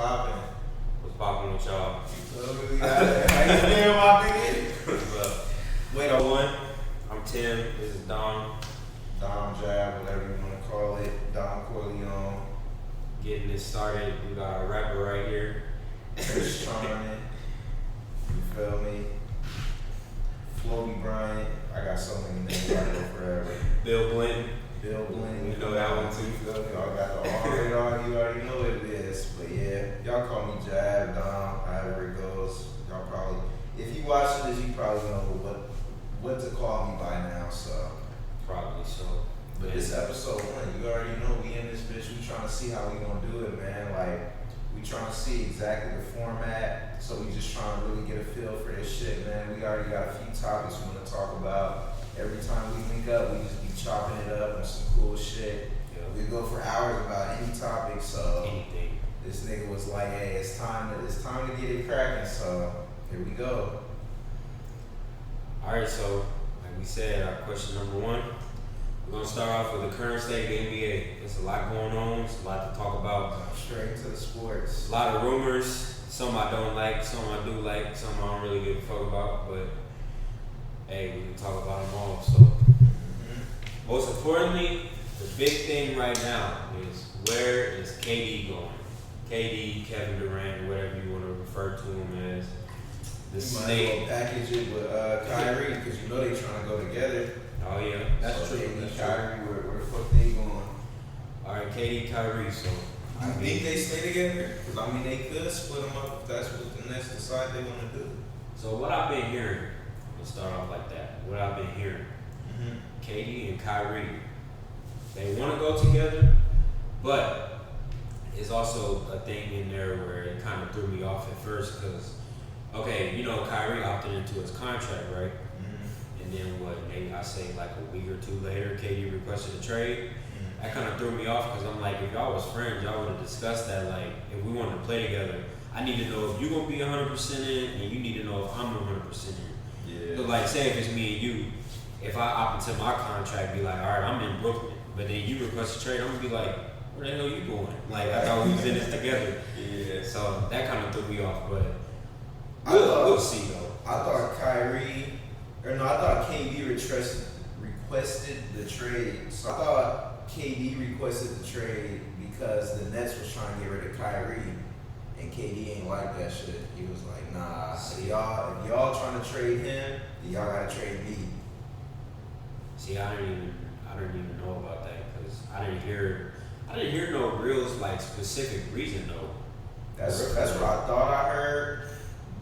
poppin'? What's poppin' with y'all? You got it. How you doing, my nigga? What's up? Wait, I'm Tim. This is Dom. Dom Jab, whatever you want to call it. Dom Corleone. Getting this started. We got our rapper right here. Chris Charmin. You feel me? Floby Bryant. I got so many names I go forever. Bill Blinton. Bill Blinton. You know that one too. You feel me? Y'all got the R. You already know what it is. But yeah, y'all call me Jab, Dom, however it goes. Y'all probably, if you watching this, you probably know what to call me by now. So Probably so. but this episode 1, you already know we in this bitch. We trying to see how we gonna do it, man. Like, we trying to see exactly the format. So we just trying to really get a feel for this shit, man. We already got a few topics we want to talk about. Every time we link up, we just be chopping it up on some cool shit. Yeah. We go for hours about any topic. So Anything. this nigga was like, "Hey, it's time to get it cracking." So here we go. Alright, so like we said, our question number 1. We're gonna start off with the current state of the NBA. There's a lot going on. There's a lot to talk about. Straight into the sports. A lot of rumors. Some I don't like, some I do like, some I don't really give a fuck about. But hey, we can talk about them all. So most importantly, the big thing right now is where is KD going? KD, Kevin Durant, whatever you want to refer to him as. The You might snake. as well package it with Kyrie because you know they trying to go together. Oh yeah, that's So true. KD, That's true. Kyrie, where the fuck they going? Alright, KD, Kyrie. So I think they stay together because I mean they could split them up if that's what the Nets decide they want to do. So what I've been hearing, let's start off like that. What I've been hearing, KD and Kyrie, they want to go together, but it's also a thing in there where it kind of threw me off at first because, okay, you know, Kyrie opted into his contract, right? And then what? Maybe I say like a week or two later, KD requested a trade. That kind of threw me off because I'm like, if y'all was friends, y'all would have discussed that. Like, if we wanted to play together, I need to know if you're gonna be 100% in, and you need to know if I'm 100% in. Yeah. So like, say if it's me and you, if I opt into my contract, be like, all right, I'm in Brooklyn, but then you request a trade, I'm gonna be like, where the hell you going? Like, I thought we was in this together. Yeah. So that kind of threw me off, but I we'll see though. thought KD requested the trade. So I thought KD requested the trade because the Nets was trying to get rid of Kyrie, and KD ain't like that shit. He was like, nah. So if y'all trying to trade him, then y'all gotta trade me. See, I didn't even know about that because I didn't hear no real like specific reason though. That's what I thought I heard.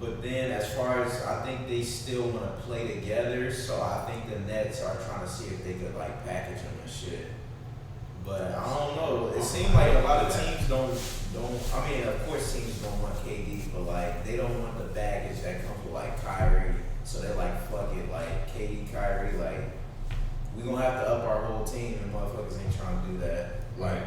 But then as far as I think they still want to play together, so I think the Nets are trying to see if they could like package him and shit. But I don't know. It seems like a lot of teams don't. I mean, of course, teams don't want KD, but like they don't want the baggage that comes with like Kyrie. So they're like, fuck it, like KD, Kyrie, like we gonna have to up our whole team, and motherfuckers ain't trying to do that. Like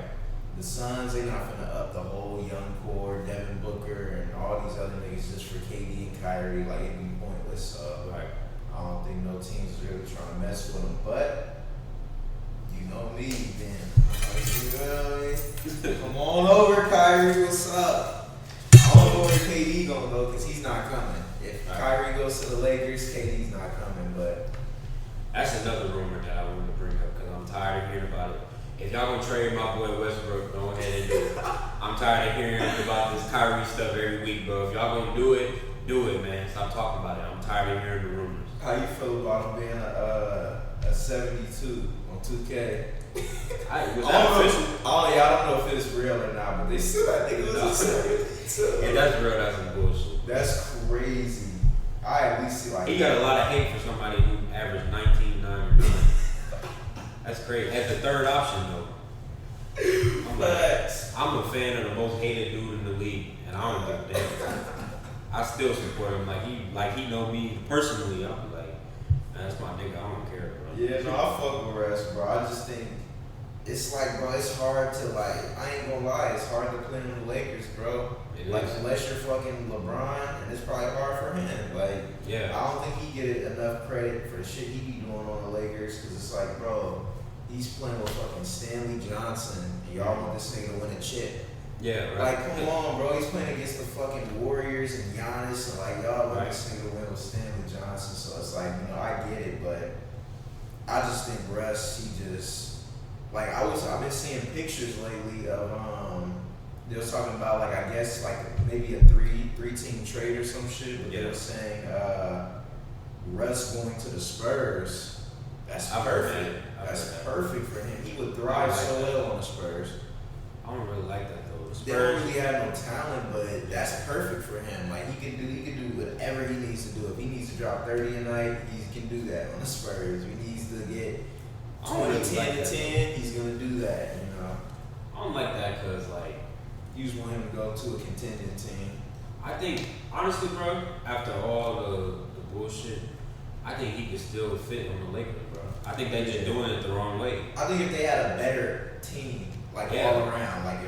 the Suns, they not finna up the whole young core, Devin Booker, and all these other niggas just for KD and Kyrie. Like it'd be pointless. So Right. I don't think no teams is really trying to mess with them, but you know me, then. Come on over, Kyrie. What's up? I don't know where KD gonna go because he's not coming. If Kyrie goes to the Lakers, KD's not coming. But That's another rumor that I wanted to bring up because I'm tired of hearing about it. If y'all gonna trade my boy Westbrook, go ahead and do it. I'm tired of hearing about this Kyrie stuff every week, bro. If y'all gonna do it, man. Stop talking about it. I'm tired of hearing the rumors. how you feel about him being a 72 on 2K? Was that official? I don't know if it's real or not, but they still that nigga was a 72. If that's real, that's some bullshit. That's crazy. I at least see like He got a lot of hate for somebody who averaged 19, 9, or 9. That's crazy. As the third option, though. I'm a fan of the most hated dude in the league, and I don't give a damn. I still support him. Like he know me personally. I'm like, man, that's my nigga. I don't care, bro. Yeah, no, I fuck with Russ, bro. I just think it's like, bro, it's hard to like. I ain't gonna lie, it's hard to play in the Lakers, bro. It like is. unless you're fucking LeBron, and it's probably hard for him. Like, Yeah. I don't think he get enough credit for the shit he be doing on the Lakers, because it's like, bro, he's playing with fucking Stanley Johnson, and y'all want this nigga to win a chip. Yeah, right. Like, come on, bro. He's playing against the fucking Warriors and Giannis, and like y'all let this nigga win with Stanley Johnson. So it's like, I get it, but I just think Russ, he just like I've been seeing pictures lately of they was talking about like I guess like maybe a three team trade or some shit, but they were saying Russ going to the Spurs. That's perfect. That's perfect for him. He would thrive so well on the Spurs. I don't really like that though. The They don't really have no talent, but that's perfect for him. Like he can do whatever he needs to do. If he needs to drop 30 a night, he can do that on the Spurs. If he needs to get 20, 10 to 10, he's gonna do that. I don't like that because like you just want him to go to a contending team. I think honestly, bro, after all the bullshit, I think he could still fit on the Lakers, bro. I think they just doing it the wrong way. I think if they had a better team, like all around, like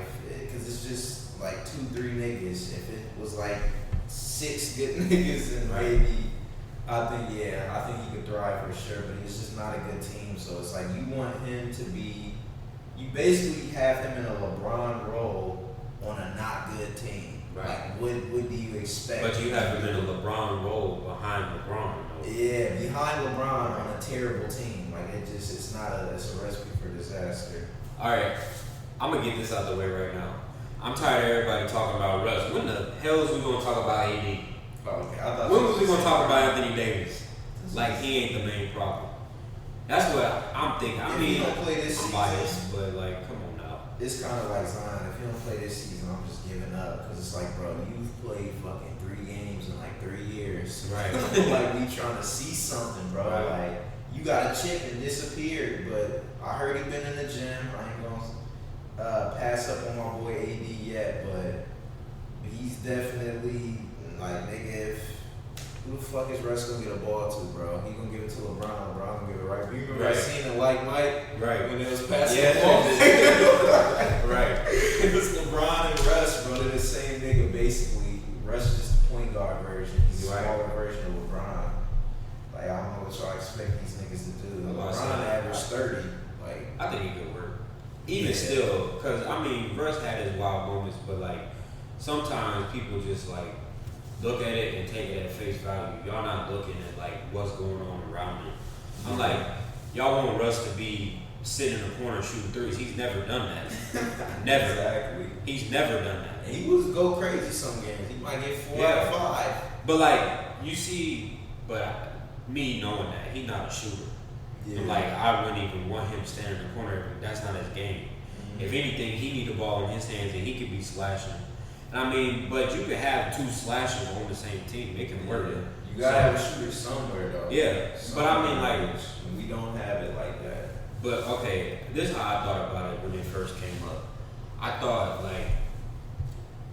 because it's just like 2-3 niggas. If it was like 6 good niggas and maybe, I think he could thrive for sure. But it's just not a good team. So it's like you want him to be, you basically have him in a LeBron role on a not good team. Right. Like what do you expect? But you have him in a LeBron role behind LeBron. Though. Yeah, behind LeBron on a terrible team. Like it's a recipe for disaster. All right, I'm gonna get this out the way right now. I'm tired of everybody talking about Russ. When the hell is we gonna talk about AD? Oh, okay. When was we gonna talk about Anthony Davis? Like he ain't the main problem. That's what I'm thinking. I mean, he don't play this I'm biased, but like, come on now. It's kind of like Zion. If you don't play this season, I'm just giving up because it's like, bro, you've played fucking 3 games in like 3 years. Right. Like we trying to see something, bro. Right. Like you got a chip and disappeared, but I heard he been in the gym. I ain't gonna pass up on my boy AD yet, but he's definitely like, nigga, who the fuck is Russ gonna get a ball to, bro? He gonna give it to LeBron. LeBron gonna give it right. You remember that scene in Like Mike? Right. When it was passing the ball? Right. It was LeBron and Russ, bro. They're the same nigga, basically. Russ is just the point guard version. He's a smaller version of LeBron. Like, I don't know what y'all expect these niggas to do. LeBron averaged 30. Like, I think he could work. Even still, because, I mean, Russ had his wild moments, but, like, sometimes people just, like, look at it and take it at face value. Y'all not looking at, like, what's going on around it. I'm like, y'all want Russ to be sitting in the corner shooting threes. He's never done that. Never. Exactly. He's never done that. And he was go crazy some games. He might get 4 out of 5. But, like, you see, but me knowing that, he's not a shooter. Yeah. I'm like, I wouldn't even want him standing in the corner. That's not his game. Mm-hmm. If anything, he need the ball in his hands and he could be slashing. I mean, but you could have 2 slashers on the same team. It can work. You gotta have a shooter somewhere, though. Yeah, but I mean, like, we don't have it like that. But okay, this is how I thought about it when it first came up. I thought, like,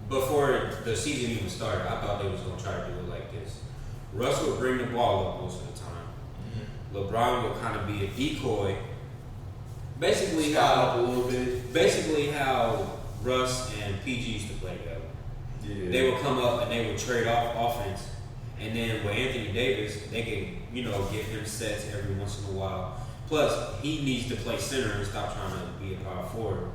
before the season even started, I thought they was gonna try to do it like this. Russ would bring the ball up most of the time. Mm-hmm. LeBron would kind of be a decoy. Basically, stop a little bit. Basically, how Russ and PG used to play together. Yeah. They would come up and they would trade off offense. And then with Anthony Davis, they could, give him sets every once in a while. Plus, he needs to play center and stop trying to be a power forward.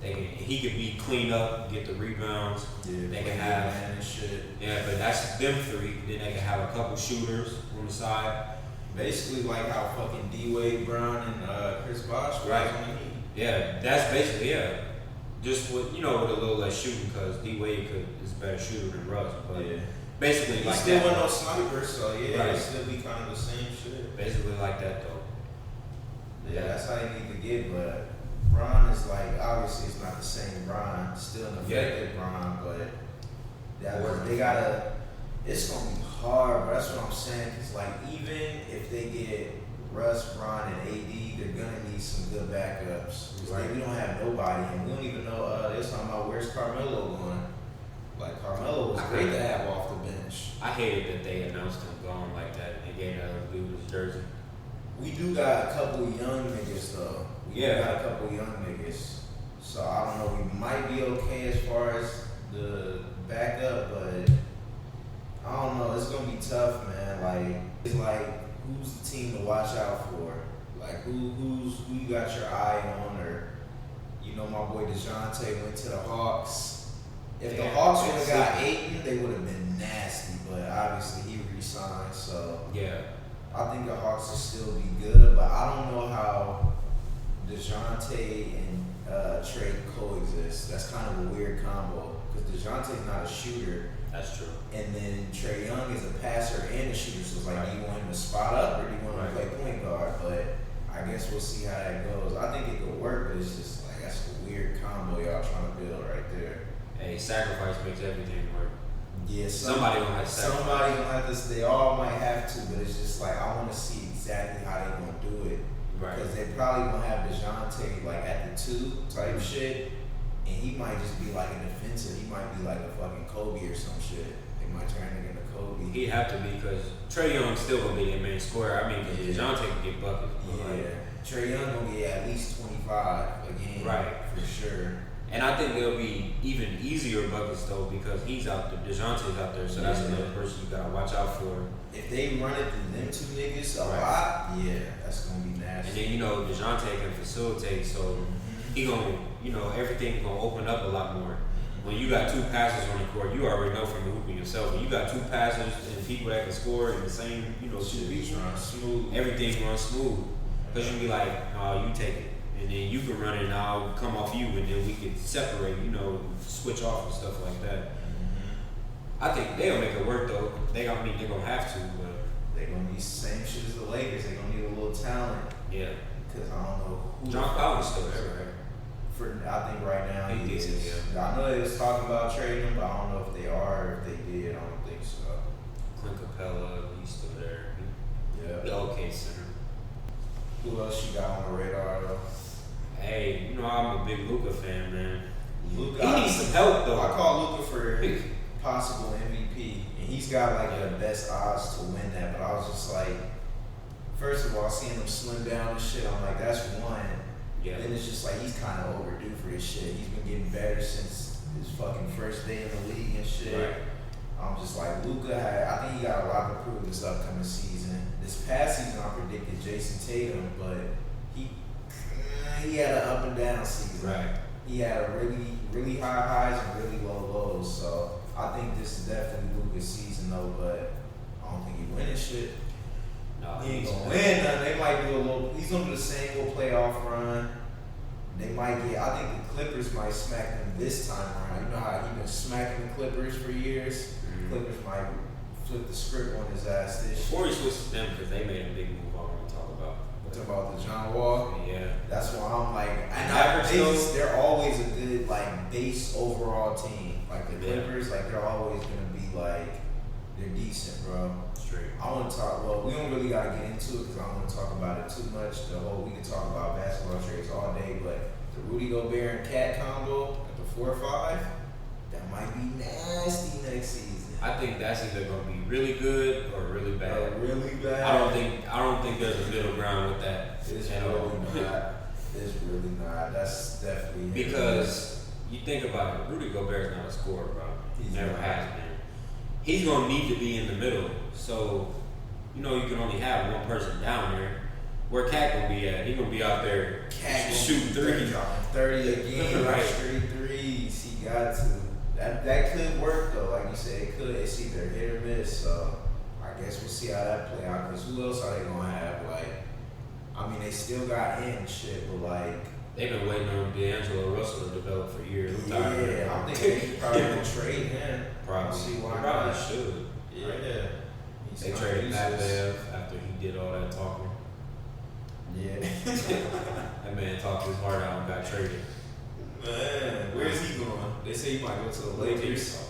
He could be clean up, get the rebounds. Yeah, they can have and shit. Yeah, but that's them 3. Then they can have a couple shooters on the side. Basically, like how fucking D-Wade, Brown, and Chris Bosh was on the Heat. Yeah, that's basically just with with a little less shooting because D-Wade is a better shooter than Russ. But basically, he like still that. Still no sniper, so it'd still be kind of the same shit. Basically, like that though. Yeah, that's how you need to get, but Bron is like, obviously it's not the same Bron, still an effective Bron, but they gotta, it's gonna be hard, but that's what I'm saying, because like even if they get Russ, Bron, and AD, they're gonna need some good backups. Right. We don't have nobody, and we don't even know, they're talking about where's Carmelo going. Like Carmelo was great to have off the bench. I hated that they announced him gone like that and gave that other dude his jersey. We do got a couple young niggas though. We got a couple young niggas. So I don't know, we might be okay as far as the backup, but I don't know, it's gonna be tough, man. Like it's like who's the team to watch out for? Like who you got your eye on, or You know, my boy DeJounte went to the Hawks. If the Yeah, Hawks would have got that's Ayton, they would have been nasty. But obviously, he re-signed, so Yeah. I think the Hawks will still be good. But I don't know how DeJounte and Trey coexist. That's kind of a weird combo because DeJounte's not a shooter. That's true. And then Trae Young is a passer and a shooter, so it's like, do you want him to spot up or do you want him to play point guard? But I guess we'll see how that goes. I think it could work, but it's just like, that's a weird combo y'all trying to build right there. Hey, sacrifice makes everything work. Yeah, Somebody gonna have to sacrifice. Somebody gonna have to. They all might have to, but it's just like I want to see exactly how they gonna do it. Right. Because they probably gonna have DeJounte like at the 2 type shit, and he might just be like a defensive. He might be like a fucking Kobe or some shit. They might turn him into Kobe. He'd have to be because Trae Young's still gonna be their main scorer. I mean, DeJounte can get buckets. Yeah, Trae Young gonna get at least 25 again. Right. For sure. And I think there'll be even easier buckets though because he's out there, DeJounte's out there, so that's another person you gotta watch out for. If they run it through them 2 niggas a lot, yeah, that's gonna be nasty. And then DeJounte can facilitate, so he gonna everything gonna open up a lot more. When you got 2 passers on the court, you already know from the hooping yourself. When you got 2 passers and people that can score in the same 2 people, smooth. everything runs smooth. Because you can be like, oh, you take it. And then you can run it and I'll come off you and then we can separate, switch off and stuff like that. I think they'll make it work though. They're gonna have to, but They're gonna need the same shit as the Lakers. They're gonna need a little talent. yeah. Because I don't know who. John Collins still there, right? I think right now He he decent, is. yeah. I know they was talking about trading him, but I don't know if they are or if they did. I don't think so. Clint Capella, he's still there. Yeah. The OK center. Who else you got on the radar though? Hey, I'm a big Luka fan, man. Luka. He needs some help though. I call Luka for possible MVP, and he's got like the best odds to win that. But I was just like, first of all, seeing him slim down and shit, I'm like, that's one. Yeah. Then it's just like he's kind of overdue for this shit. He's been getting better since his fucking first day in the league and shit. Right. I'm just like, I think he got a lot to prove this upcoming season. This past season, I predicted Jason Tatum, but he had an up and down season. Right. He had a really, really high highs and really low lows. So I think this is definitely Luka's season though, but I don't think he winning shit. No, He ain't gonna win nothing. They might do a little. He's gonna do the same little playoff run. They might get. I think the Clippers might smack them this time around. You know how he been smacking the Clippers for years. Clippers might flip the script on his ass this year. Before he switched to them, because they made a big move I want to talk about. Talking about the John Wall. Yeah. That's why I'm like, and they're always a good like base overall team. Like the Clippers, like they're always gonna be like they're decent, bro. Straight. I want to talk. Well, we don't really gotta get into it because I don't want to talk about it too much. We can talk about basketball trades all day, but the Rudy Gobert and Cat combo at the 4 or 5, that might be nasty next season. I think that's either gonna be really good or really bad. Really bad. I don't think there's a middle ground with that. It's really not. It's really not. That's definitely because you think about it, Rudy Gobert's not a scorer, bro. He never has been. He's gonna need to be in the middle. So, you can only have one person down there. Where Cat gonna be at? He gonna be out there shooting threes. Dropping 30 again, Right. Straight threes. He got to. That could work though, like you said, it could. It's either hit or miss. So I guess we'll see how that play out. Because who else are they gonna have? They still got him and shit, but they've been waiting on D'Angelo Russell to develop for years. Yeah, I'm thinking they should probably gonna trade him. Probably. See why probably not. should. Yeah. They traded Pat Bev after he did all that talking. Yeah. That man talked his heart out and got traded. Man, where is he going? They say he might go to the Lakers.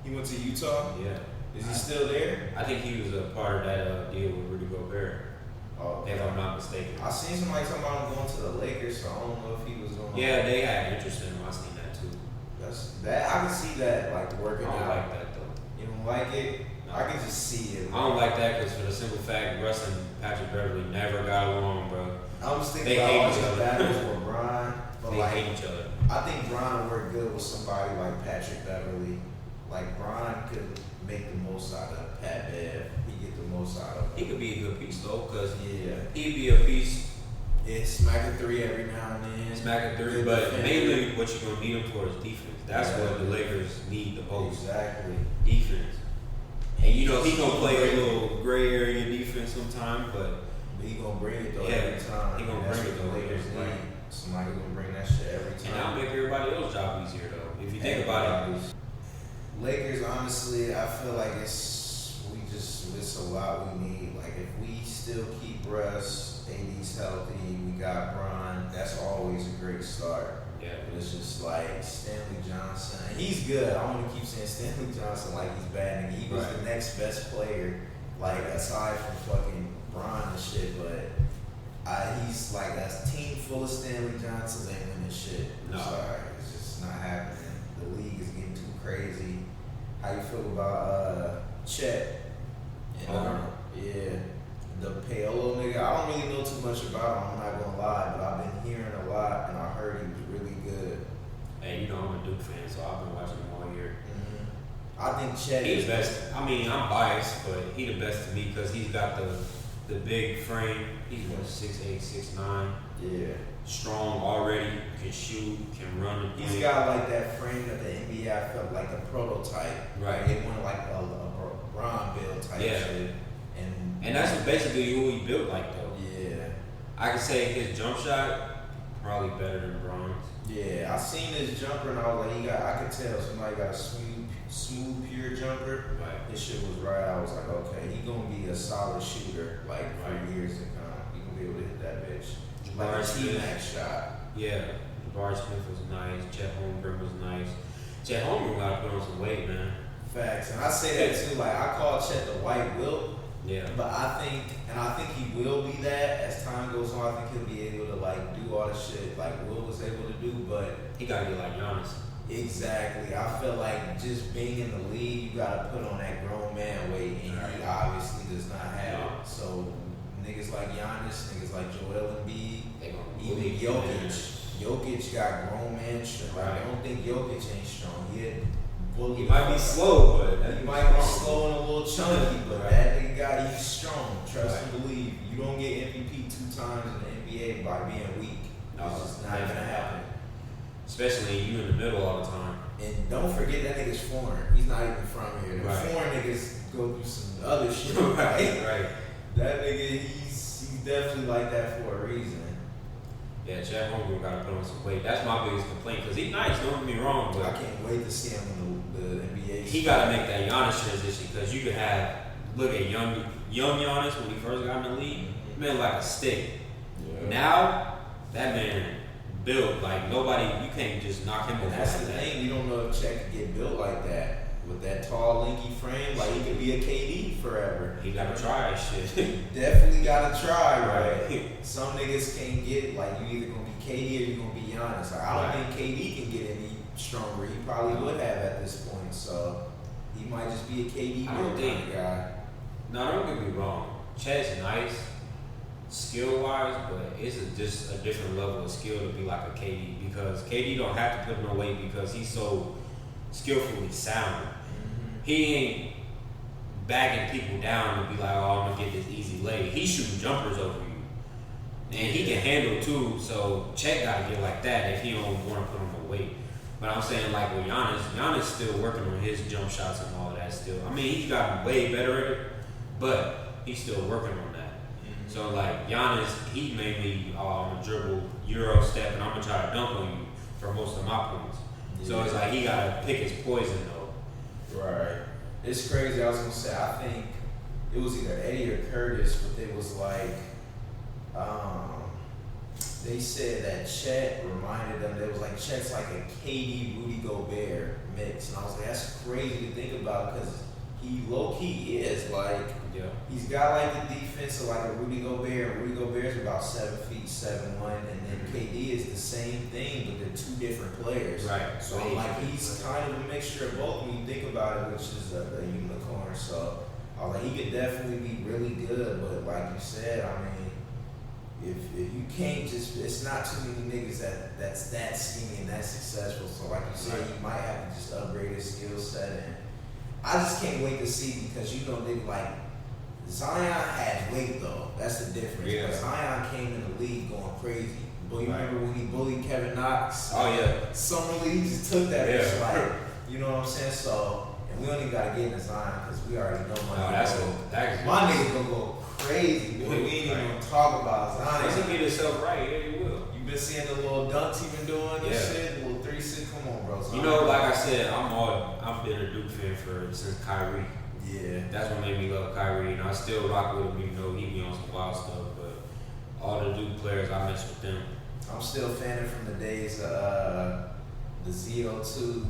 He went to Utah? Yeah. Is he still there? I think he was a part of that deal with Rudy Gobert. Oh, If I'm not mistaken. I seen somebody talking about him going to the Lakers, so I don't know if he was going. Yeah, they had interest in him. I seen that too. I can see that working I don't out. like that though. You don't like it? No. I can just see it. I don't like that because for the simple fact, Russ and Patrick Beverly never got along, bro. I'm just thinking They about hate all each the other. battles with Bron, but They hate each other. I think Bron would work good with somebody like Patrick Beverly. Bron could make the most out of Pat Bev. He get the most out of him. He could be a good piece though, because Yeah. he'd be a piece It's smacking 3 every now and then. Smacking 3, but mainly what you're gonna need him for is defense. That's what the Lakers need the most. Exactly. Defense. And you know he gonna play a little gray area defense sometime, but he gonna bring it though every time. He gonna bring it though. Lakers need. Somebody gonna bring that shit every time. And that'll make everybody else's job easier though. If you think about it. Lakers, honestly, I feel like it's a lot we need. Like if we still keep Russ, AD's healthy, we got Bron, that's always a great start. Yeah. But it's just like Stanley Johnson. And he's good. I don't want to keep saying Stanley Johnson like he's bad. He was the next best player, like aside from fucking Bron and shit, but he's like a team full of Stanley Johnsons ain't winning shit. No. Sorry, it's just not happening. The league is getting too crazy. How you feel about Chet? And, yeah, the Paolo nigga. I don't really know too much about him. I'm not gonna lie, but I've been hearing a lot, and I heard he was really good. Hey, you know I'm a Duke fan, so I've been watching him all year. Mm-hmm. I think Chet is best. I mean, I'm biased, but he the best to me because he's got the big frame. He's 6'8", 6'9". Yeah. Strong already, can shoot, can run. He's got like that frame that the NBA I felt like a prototype. Right. They want like a Bron build type shit. And that's basically who he built like though. Yeah. I could say his jump shot probably better than Bron's. Yeah, I seen his jumper and I was like, I could tell somebody got a smooth, pure jumper. Right. His shit was right. I was like, okay, he gonna be a solid shooter like for years to come. He gonna be able to hit that bitch. Like a T-Max shot. Yeah, Jabari Smith was nice. Chet Holmgren was nice. Chet Holmgren got to put on some weight, man. Facts, and I say that too. Like I call Chet the white Wilt. Yeah. But I think he will be that as time goes on. I think he'll be able to like do all the shit like Will was able to do. But he gotta be like Giannis. Exactly. I feel like just being in the league, you gotta put on that grown man weight, and he obviously does not have it. So niggas like Giannis, niggas like Joel Embiid, even Jokic. Jokic got grown man strength. Like, I don't think Jokic ain't strong. He might be slow, but he might be slow and a little chunky, but that nigga got he's strong. Trust and believe. You don't get MVP 2 times in the NBA by being weak. It's just not gonna happen. Especially you in the middle all the time. And don't forget that nigga's foreign. He's not even from here. The foreign niggas go through some other shit. Right. That nigga, he's definitely like that for a reason. Yeah, Chet Holmgren got to put on some weight. That's my biggest complaint because he's nice. Don't get me wrong, but I can't wait to see him in the NBA. He got to make that Giannis transition because you could look at young Giannis when he first got in the league, man, like a stick. Yeah. Now that man built like nobody. You can't just knock him over. That's the thing. You don't know if Chet could get built like that. With that tall, lanky frame, like he could be a KD forever. He gotta try shit. He definitely gotta try, right? Some niggas can't get like you either gonna be KD or you gonna be Giannis. Like, I don't think KD can get any stronger. He probably would have at this point. So he might just be a KD kind of guy. No, don't get me wrong. Chet's nice, skill wise, but it's just a different level of skill to be like a KD because KD don't have to put no weight because he's so skillfully sound. He ain't bagging people down and be like, oh, I'm gonna get this easy lay. He's shooting jumpers over you. And he can handle too, so Chet gotta get like that if he don't want to put on the weight. But I'm saying like with Giannis still working on his jump shots and all of that still. I mean, he's gotten way better at it, but he's still working on that. Mm-hmm. So like Giannis, he mainly I'm gonna dribble Euro step and I'm gonna try to dunk on you for most of my points. Yeah. So it's like he gotta pick his poison though. Right. It's crazy. I was gonna say I think it was either Eddie or Curtis, but it was like they said that Chet reminded them. It was like Chet's like a KD Rudy Gobert mix, and I was like, that's crazy to think about because he low key is like he's got like the defense of like a Rudy Gobert. Rudy Gobert's about 7 feet 7'1", and then KD is the same thing, but they're 2 different players. Right. So like he's kind of a mixture of both when you think about it, which is a unicorn. So I was like, he could definitely be really good, but like you said, I mean, if you can't just, it's not too many niggas that's that skinny and that successful. So like you said, you might have to just upgrade his skill set, and I just can't wait to see because you know niggas like Zion had weight though. That's the difference. Yeah. But Zion came in the league going crazy. But you remember when he bullied Kevin Knox? Oh yeah. Summer league, he just took that. Yeah. Like, you know what I'm saying? So, and we don't even gotta get into Zion because we already know my niggas gonna go crazy. Boy, we ain't even gonna talk about Zion. Once he get himself right, yeah, he will. You been seeing the little dunks he been doing and shit, the little 3-6. Come on, bro. Zion. You know, like I said, I've been a Duke fan since Kyrie. Yeah. That's what made me love Kyrie, and I still rock with him, even though he be on some wild stuff. But all the Duke players, I mess with them. I'm still fanning from the days of the ZO2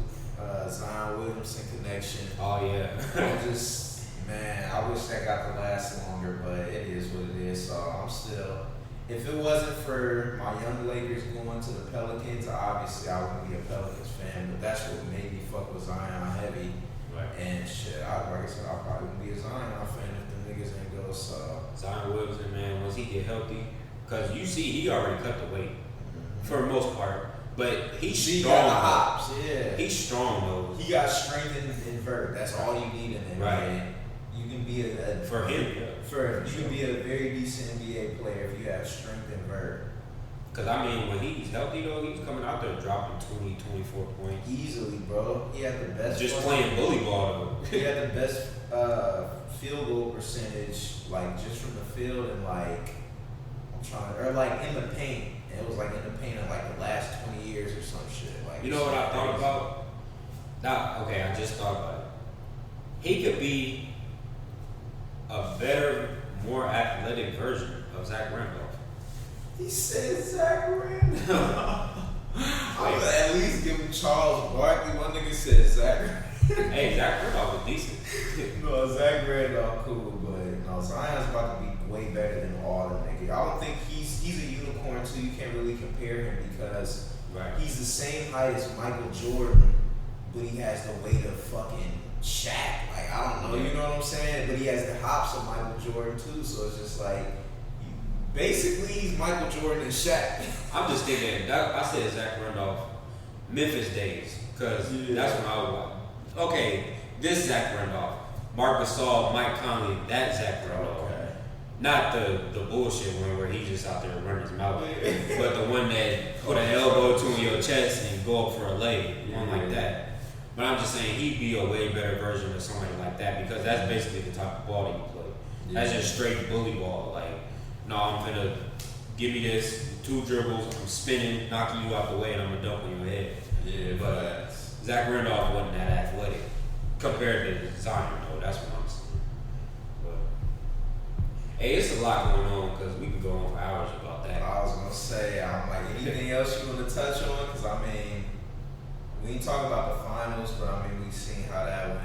Zion Williamson connection. Oh yeah. I'm just, man, I wish that got to last longer, but it is what it is. So I'm still, if it wasn't for my young Lakers going to the Pelicans, obviously I wouldn't be a Pelicans fan. But that's what made me fuck with Zion heavy. Right. And shit, like I said, I probably wouldn't be a Zion fan if the niggas ain't go. So Zion Williamson, man, once he get healthy, because you see he already cut the weight for the most part, but he's strong. Got the hops, yeah. He's strong though. He got strength and vert. That's all you need in it. Right. You can be For him, yeah. You can be a very decent NBA player if you have strength and vert. Because, I mean, when he's healthy, though, he's coming out there dropping 20, 24 points. Easily, bro. He had the best. Just playing bully ball, though. He had the best field goal percentage, like, just from the field and, like, in the paint. And it was, like, in the paint in, like, the last 20 years or some shit. Like, you know what I thought about? I just thought about it. He could be a better, more athletic version of Zach Randolph. He said Zach Randolph. I would at least give him Charles Barkley. My nigga said Zach. Hey, Zach Randolph was decent. No, Zach Randolph cool, but no, Zion's about to be way better than all them niggas. I don't think he's a unicorn too. You can't really compare him because he's the same height as Michael Jordan, but he has the weight of fucking Shaq. Like, I don't know, you know what I'm saying? But he has the hops of Michael Jordan too, so it's just like, basically he's Michael Jordan and Shaq. I'm just thinking, I said Zach Randolph, Memphis days, because that's when I was like, okay, this Zach Randolph, Marc Gasol, Mike Conley, that Zach Randolph. Okay. Not the bullshit one where he's just out there running his mouth, but the one that put an elbow to your chest and go up for a leg, one like that. But I'm just saying he'd be a way better version of somebody like that because that's basically the type of ball that you play. That's just straight bully ball. Like, no, I'm finna give me this, 2 dribbles, I'm spinning, knocking you out the way, and I'm gonna dunk on your head. Yeah, but Zach Randolph wasn't that athletic compared to Zion, though. That's what I'm saying. But hey, it's a lot going on because we can go on for hours about that. I was gonna say, I'm like, anything else you want to touch on? Because I mean, we ain't talking about the finals, but I mean, we seen how that went.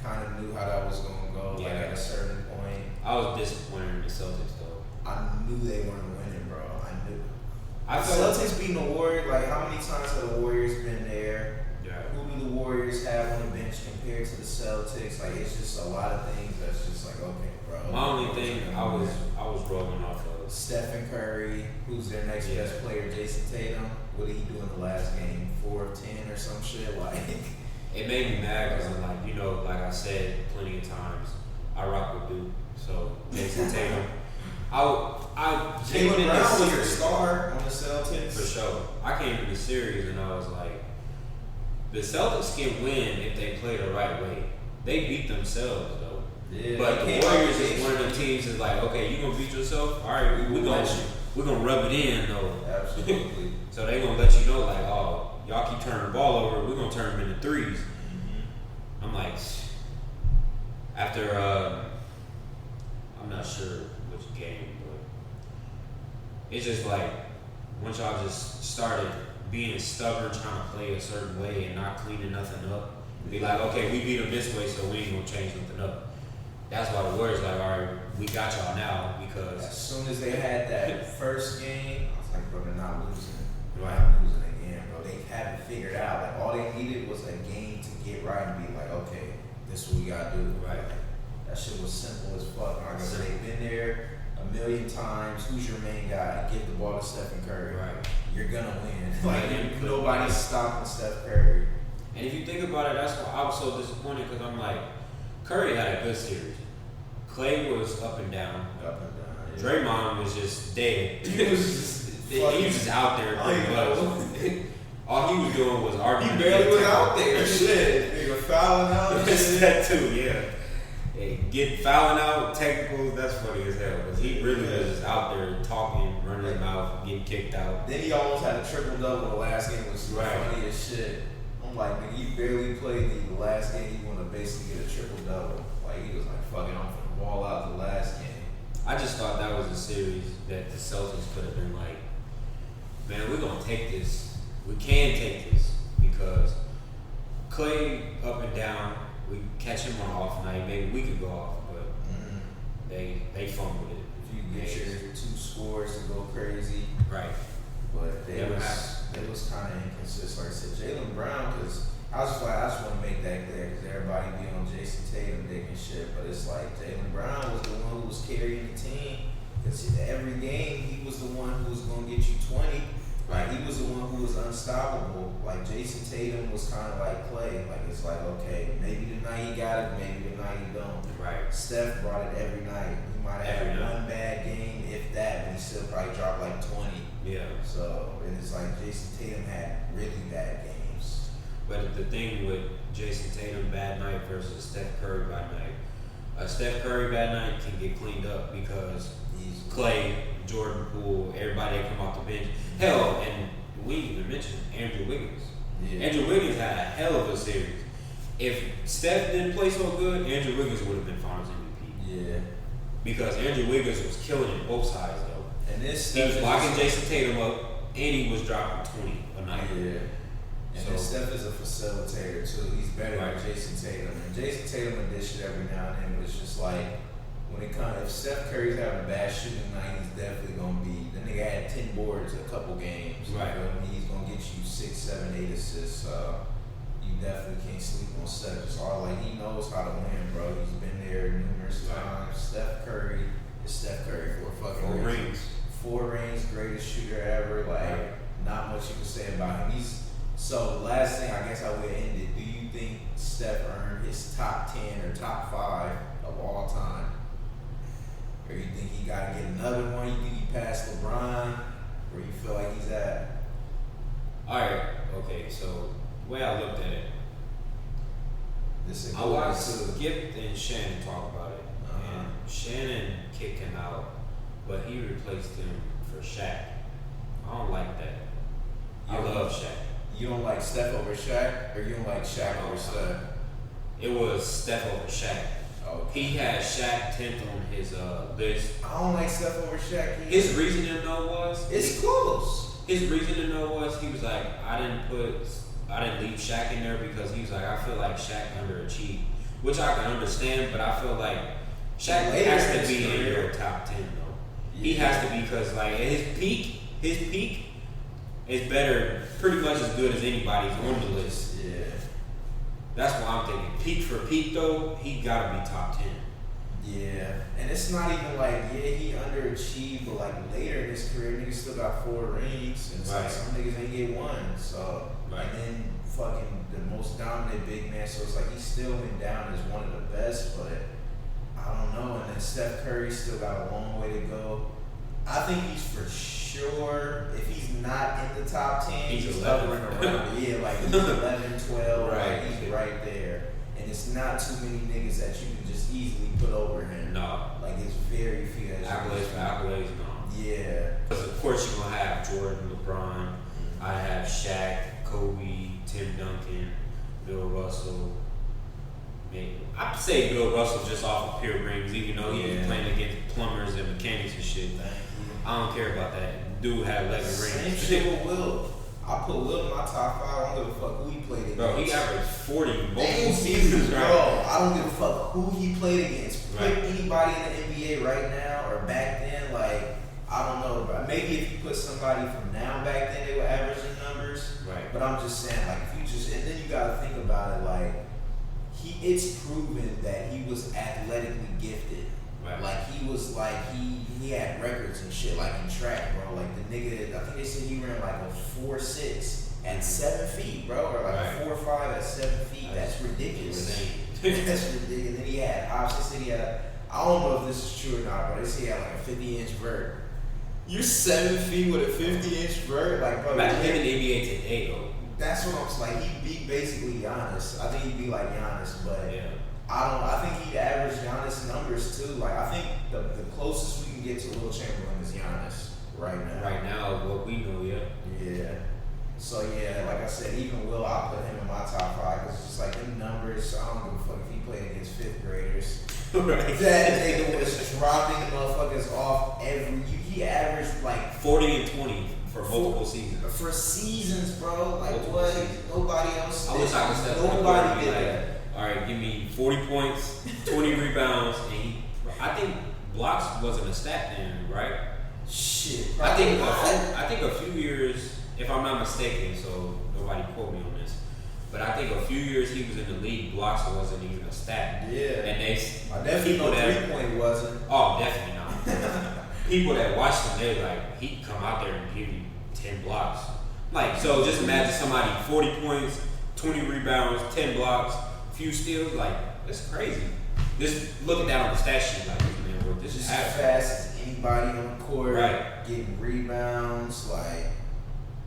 Kind of knew how that was gonna go. Like at a certain point, I was disappointed in the Celtics, though. I knew they weren't winning, bro. I knew. I felt Celtics beating the Warriors. Like, how many times have the Warriors been there? Yeah. Who do the Warriors have on the bench compared to the Celtics? Like, it's just a lot of things that's just like, okay, bro. My only thing I was rolling off of Stephen Curry, who's their next best player, Jason Tatum. What did he do in the last game? 4 of 10 or some shit? Like, it made me mad because, like, you know, like I said plenty of times, I rock with Duke. So Jason Tatum, I came Jaylen in Brown the was your series star on the Celtics for sure. I came in the series and I was like, the Celtics can win if they play the right way. They beat themselves though. Yeah, but the Warriors is one of the teams that's like, okay, you gonna beat yourself? All right, we're gonna rub it in though. Absolutely. So they gonna let you know like, oh, y'all keep turning the ball over, we're gonna turn them into threes. Mm-hmm. I'm like, after I'm not sure which game, but it's just like once y'all just started being stubborn, trying to play a certain way and not cleaning nothing up, be like, okay, we beat them this way, so we ain't gonna change nothing up. That's why the Warriors like, all right, we got y'all now because as soon as they had that first game, I was like, bro, they're not losing. They're Right. not losing again, bro. They had it figured out. Like, all they needed was a game to get right and be like, okay, this is what we gotta do. Right. That shit was simple as fuck. Like I said, they've been there a million times. Who's your main guy? Give the ball to Stephen Curry. Right. You're gonna win. Like, nobody's stopping Steph Curry. And if you think about it, that's why I was so disappointed because I'm like, Curry had a good series. Clay was up and down. Up and down. Yeah. Draymond was just dead. He was just out there pretty much. All he was doing was arguing. He barely was out there. Shit. Nigga fouling out. That too, yeah. Get fouling out, technicals, that's funny as hell. Because he really was just out there talking, running his mouth, getting kicked out. Then he almost had a triple-double the last game, which was funny as shit. I'm like, nigga, you barely played the last game, you want to basically get a triple-double. Like, he was like, fucking off the ball out the last game. I just thought that was a series that the Celtics could have been like, man, we're going to take this. We can take this because Clay up and down. We catch him on an off night. Maybe we could go off, but they fumbled it. If you get your 2 scores to go crazy. Right. But it was kind of inconsistent. Like I said, Jaylen Brown, because I just want to make that clear because everybody be on Jason Tatum dick and shit, but it's like Jaylen Brown was the one who was carrying the team. Because every game he was the one who was going to get you 20. Like he was the one who was unstoppable. Like Jason Tatum was kind of like Clay. Like it's like, okay, maybe tonight he got it, maybe tonight he don't. Right. Steph brought it every night. He might have had one bad game, if that, but he still probably dropped like 20. Yeah. So and it's like Jason Tatum had really bad games. But the thing with Jason Tatum bad night versus Steph Curry bad night, a Steph Curry bad night can get cleaned up because Clay, Jordan Poole, everybody that come off the bench. Hell, and we even mentioned Andrew Wiggins. Yeah. Andrew Wiggins had a hell of a series. If Steph didn't play so good, Andrew Wiggins would have been Finals MVP. Yeah. Because Andrew Wiggins was killing it both sides though. And this he was blocking Jason Tatum up, and he was dropping 20 a night. Yeah. And then Steph is a facilitator too. He's better than Jason Tatum. And Jason Tatum will dish it every now and then, but it's just like when it comes, if Steph Curry's having a bad shooting night, he's definitely gonna be. The nigga had 10 boards a couple games. Right. He's gonna get you 6, 7, 8 assists. You definitely can't sleep on Steph. It's all like he knows how to win, bro. He's been there numerous times. Steph Curry is Steph Curry for a fucking 4 rings. 4 rings, greatest shooter ever. Like not much you can say about him. So the last thing I guess I would end it. Do you think Steph earned his top 10 or top 5 of all time? Or you think he got to get another one? You think he passed LeBron? Where you feel like he's at? Alright, okay, so the way I looked at it, I watched Skip and Shannon talk about it. And Shannon kicked him out, but he replaced him for Shaq. I don't like that. I love Shaq. You don't like Steph over Shaq? Or you don't like Shaq over Steph? It was Steph over Shaq. Okay. He had Shaq 10th on his list. I don't like Steph over Shaq. His reasoning though was it's close. His reasoning though was he was like, I didn't leave Shaq in there because he was like, I feel like Shaq underachieved, which I can understand, but I feel like Shaq has to be in your top 10 though. Yeah. He has to be because like at his peak is better, pretty much as good as anybody's on the list. Yeah. That's what I'm thinking. Peak for peak though, he gotta be top 10. Yeah, and it's not even like he underachieved, but like later in his career, niggas still got 4 rings, and it's like some niggas ain't get 1. So and then fucking the most dominant big man, so it's like he's still been down as one of the best, but I don't know. And then Steph Curry still got a long way to go. I think he's for sure, if he's not in the top 10, he's hovering around. Yeah, like he's 11, 12, right? Like he's right there. And it's not too many niggas that you can just easily put over him. No. Like it's very few. Accolades, no. Yeah. Because of course you're going to have Jordan, LeBron. I have Shaq, Kobe, Tim Duncan, Bill Russell. I'd say Bill Russell just off of pure rings, even though he was playing against plumbers and mechanics and shit. I don't care about that. Dude had 11 rings. Same shit with Will. I put Will in my top 5. I don't give a fuck who he played against. Bro, he averaged 40 multiple seasons, right? Bro, I don't give a fuck who he played against. Put anybody in the NBA right now or back then, like, I don't know, bro. Maybe if you put somebody from now back then, they were averaging numbers. Right. But I'm just saying, like, if you just, and then you gotta think about it, like, it's proven that he was athletically gifted. Right. Like he was like he had records and shit like in track, bro. Like the nigga, I think they said he ran like a 4.6 at 7 feet, bro, or like a 4.5 at 7 feet. That's ridiculous. That's ridiculous. And then he had, obviously, I don't know if this is true or not, but they say he had like a 50-inch vert. You're 7 feet with a 50-inch vert, like bro. Back him in the NBA today, though. That's what I'm like. He beat basically Giannis. I think he beat like Giannis, but Yeah. I think he averaged Giannis numbers too. Like I think the closest we can get to Will Chamberlain is Giannis right now. Right now, what we know, yeah. Yeah. So yeah, like I said, even Will, I'll put him in my top 5 because it's just like them numbers. I don't give a fuck if he played against 5th graders. Right. That nigga was dropping motherfuckers off he averaged like 40 and 20 for multiple seasons. For seasons, bro. Like Multiple what? seasons. Nobody else I did. wish I could step on the court and Nobody be did like, that. all right, give me 40 points, 20 rebounds, and I think blocks wasn't a stat then, right? Shit. I think a few years, if I'm not mistaken, so nobody quote me on this, but I think a few years he was in the league, blocks wasn't even a stat. Yeah. And they I definitely know 3-point wasn't. Oh, definitely not. People that watched him, they like, he'd come out there and give you 10 blocks. Like, so just imagine somebody 40 points, 20 rebounds, 10 blocks, few steals, like, that's crazy. Just looking down on the stat sheet, like, man, what this Just is as happening. fast as anybody on the court. Right. Getting rebounds, like.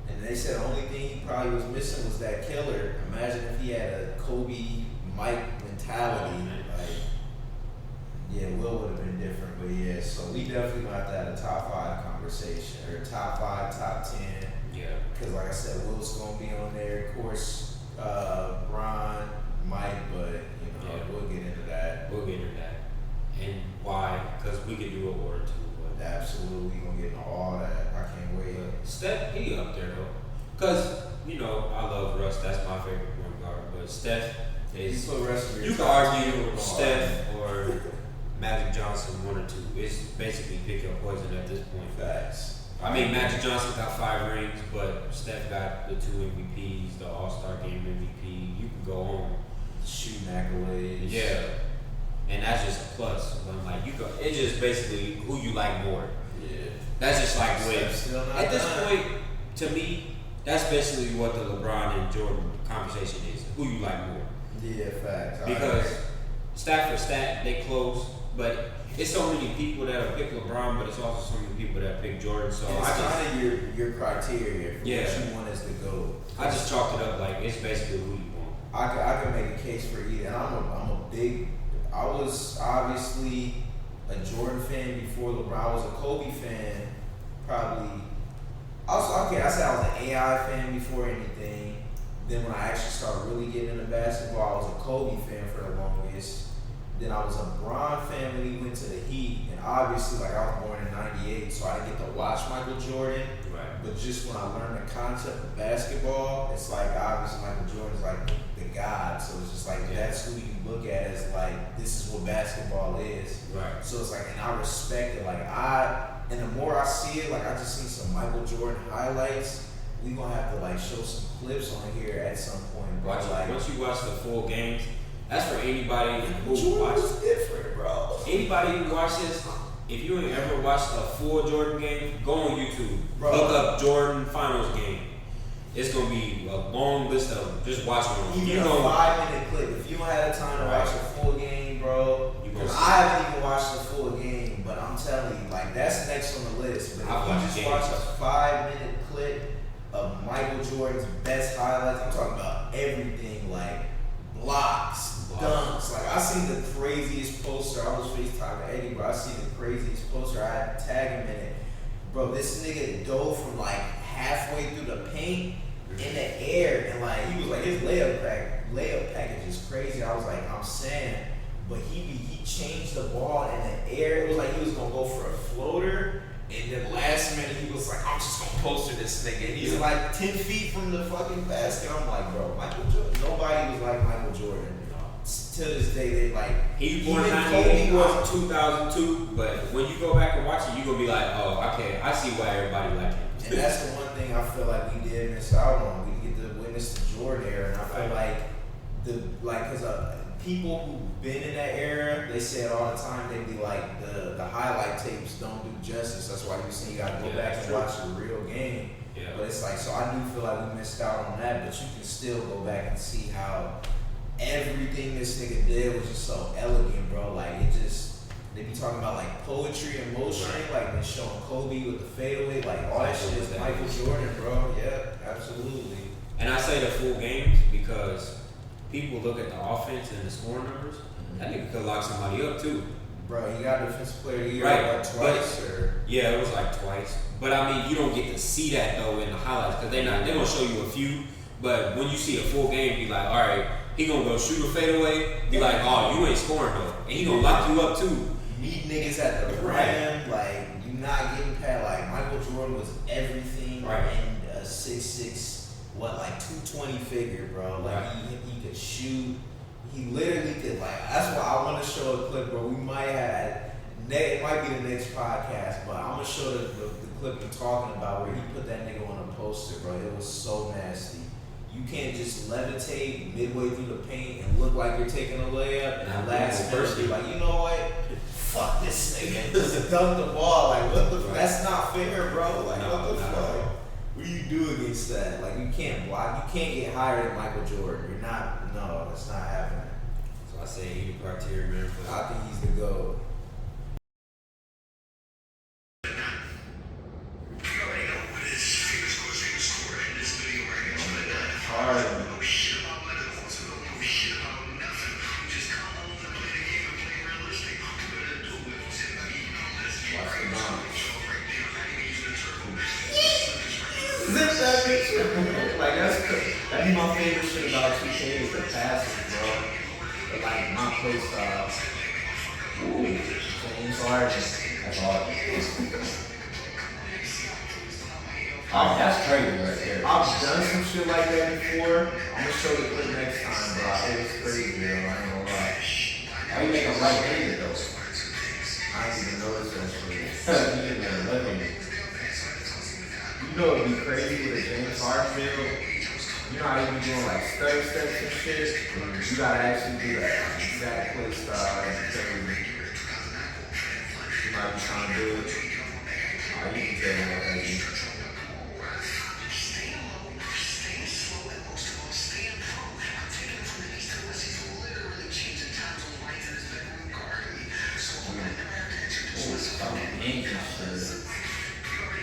And they said the only thing he probably was missing was that killer. Imagine if he had a Kobe, Mike mentality. Like, yeah, Will would have been different. But yeah, so we definitely gonna have to have a top 5 conversation. Or top 5, top 10. Yeah. Because like I said, Will's gonna be on there. Of course, Bron, Mike, but you know, Yeah. we'll get into that. We'll get into that. And why? Because we could do a word or two. But Absolutely gonna get into all that. I can't wait. Steph, he up there though. Because, you know, I love Russ. That's my favorite point guard. But Steph is. You can argue Steph or Magic Johnson, 1 or 2. It's basically pick your poison at this point. Facts. I mean, Magic Johnson got 5 rings, but Steph got the 2 MVPs, the All-Star Game MVP. You can go on. Shooting accolades. Yeah. And that's just a plus. But I'm like, it's just basically who you like more. Yeah. That's just like Steph's still not at this done. point, to me, that's basically what the LeBron and Jordan conversation is. Who you like more. Yeah, facts. Because stat for stat, they close, but it's so many people that have picked LeBron, but it's also so many people that pick Jordan. So it's kind of your criteria for what you want us to go. I just chalked it up like it's basically who you want. I could make a case for either. And I was obviously a Jordan fan before LeBron. I was a Kobe fan, probably. I said I was an AI fan before anything. Then when I actually started really getting into basketball, I was a Kobe fan for the longest. Then I was a Bron fan when he went to the Heat. And obviously, like I was born in '98, so I didn't get to watch Michael Jordan. Right. But just when I learned the concept of basketball, it's like obviously Michael Jordan's like the god. So it's just like that's who you look at as like this is what basketball is. Right. So it's like, and I respect it. And the more I see it, like I just seen some Michael Jordan highlights. We gonna have to like show some clips on here at some point, bro. Once you watch the full games, that's for anybody who Jordan watches. was different, bro. Anybody who watches, if you ain't ever watched a full Jordan game, go on YouTube. Bro. Look up Jordan Finals game. It's gonna be a long list of them. Just watch them. Even a 5-minute clip. If you don't have the time to watch a full game, bro. Because I haven't even watched the full game, but I'm telling you, like that's next on the list. But if you just watch a 5-minute clip of Michael Jordan's best highlights, I'm talking about everything, like blocks, dunks. Like I seen the craziest poster. I was FaceTiming Eddie, bro. I seen the craziest poster. I had to tag him in it. Bro, this nigga dove from like halfway through the paint in the air, and like he was like his layup package is crazy. I was like, I'm saying, but he changed the ball in the air. It was like he was gonna go for a floater, and then last minute he was like, I'm just gonna poster this nigga. And he's like 10 feet from the fucking basket. I'm like, bro, Michael Jordan. Nobody was like Michael Jordan. To this day, they like he born in 98, was 2002. But when you go back and watch it, you gonna be like, oh, okay, I see why everybody like him. And that's the one thing I feel like we did miss out on. We get to witness the Jordan era, and I feel like because people who've been in that era, they say it all the time. They be like the highlight tapes don't do justice. That's why you gotta go back and watch the real game. Yeah. But it's like, so I do feel like we missed out on that. But you can still go back and see how everything this nigga did was just so elegant, bro. Like it just They be talking about like poetry and motion, like they showing Kobe with the fadeaway, like all that shit is Michael Jordan, bro. Yeah, absolutely. And I say the full games because people look at the offense and the scoring numbers. That nigga could lock somebody up too. Bro, he got defensive player of the year right. twice, or yeah, it was like twice. But I mean, you don't get to see that though in the highlights because they're gonna show you a few. But when you see a full game, be like, all right, he gonna go shoot a fadeaway. Be like, oh, you ain't scoring though, and he gonna lock you up too. Meet niggas at the rim, like you not getting past. Like Michael Jordan was everything in a 6'6", like 220 figure, bro. Like he could shoot. He literally could, like, that's why I want to show a clip, bro. We might have, it might be the next podcast, but I'm going to show the clip you're talking about where he put that nigga on a poster, bro. It was so nasty. You can't just levitate midway through the paint and look like you're taking a layup, and the last minute be like, you know what? Fuck this nigga. Just dunk the ball. Like, what the that's not fair, bro. Like, what the fuck? What do you do against that? Like, you can't block. You can't get higher than Michael Jordan. You're not. No, that's not happening. So I say he the criteria, man. I think he's the GOAT. Like that'd be my favorite shit about 2K is the passes, bro. But like my play style. Ooh, James Harden. That's all. That's crazy right there. I've done some shit like that before. I'm gonna show the clip next time, bro. It was crazy, bro. I ain't gonna lie. How you make a right-handed though? I didn't even notice that shit. You didn't let me. You know it'd be crazy with a James Harden build. You know how you be doing like stutter steps and shit? You gotta actually do that exact play style and crazy. You might be trying to do it. Oh, you can tell me what that is.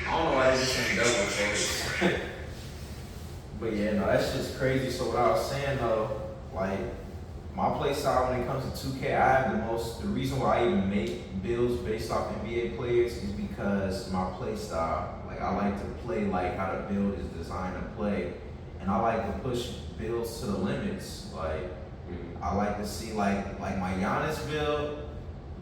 I don't know why they just ain't double for But yeah, no, that's just crazy. So what I was saying though, like my play style when it comes to 2K, I have the reason why I even make builds based off NBA players is because my play style. Like I like to play like how the build is designed to play. And I like to push builds to the limits. Like I like to see like my Giannis build.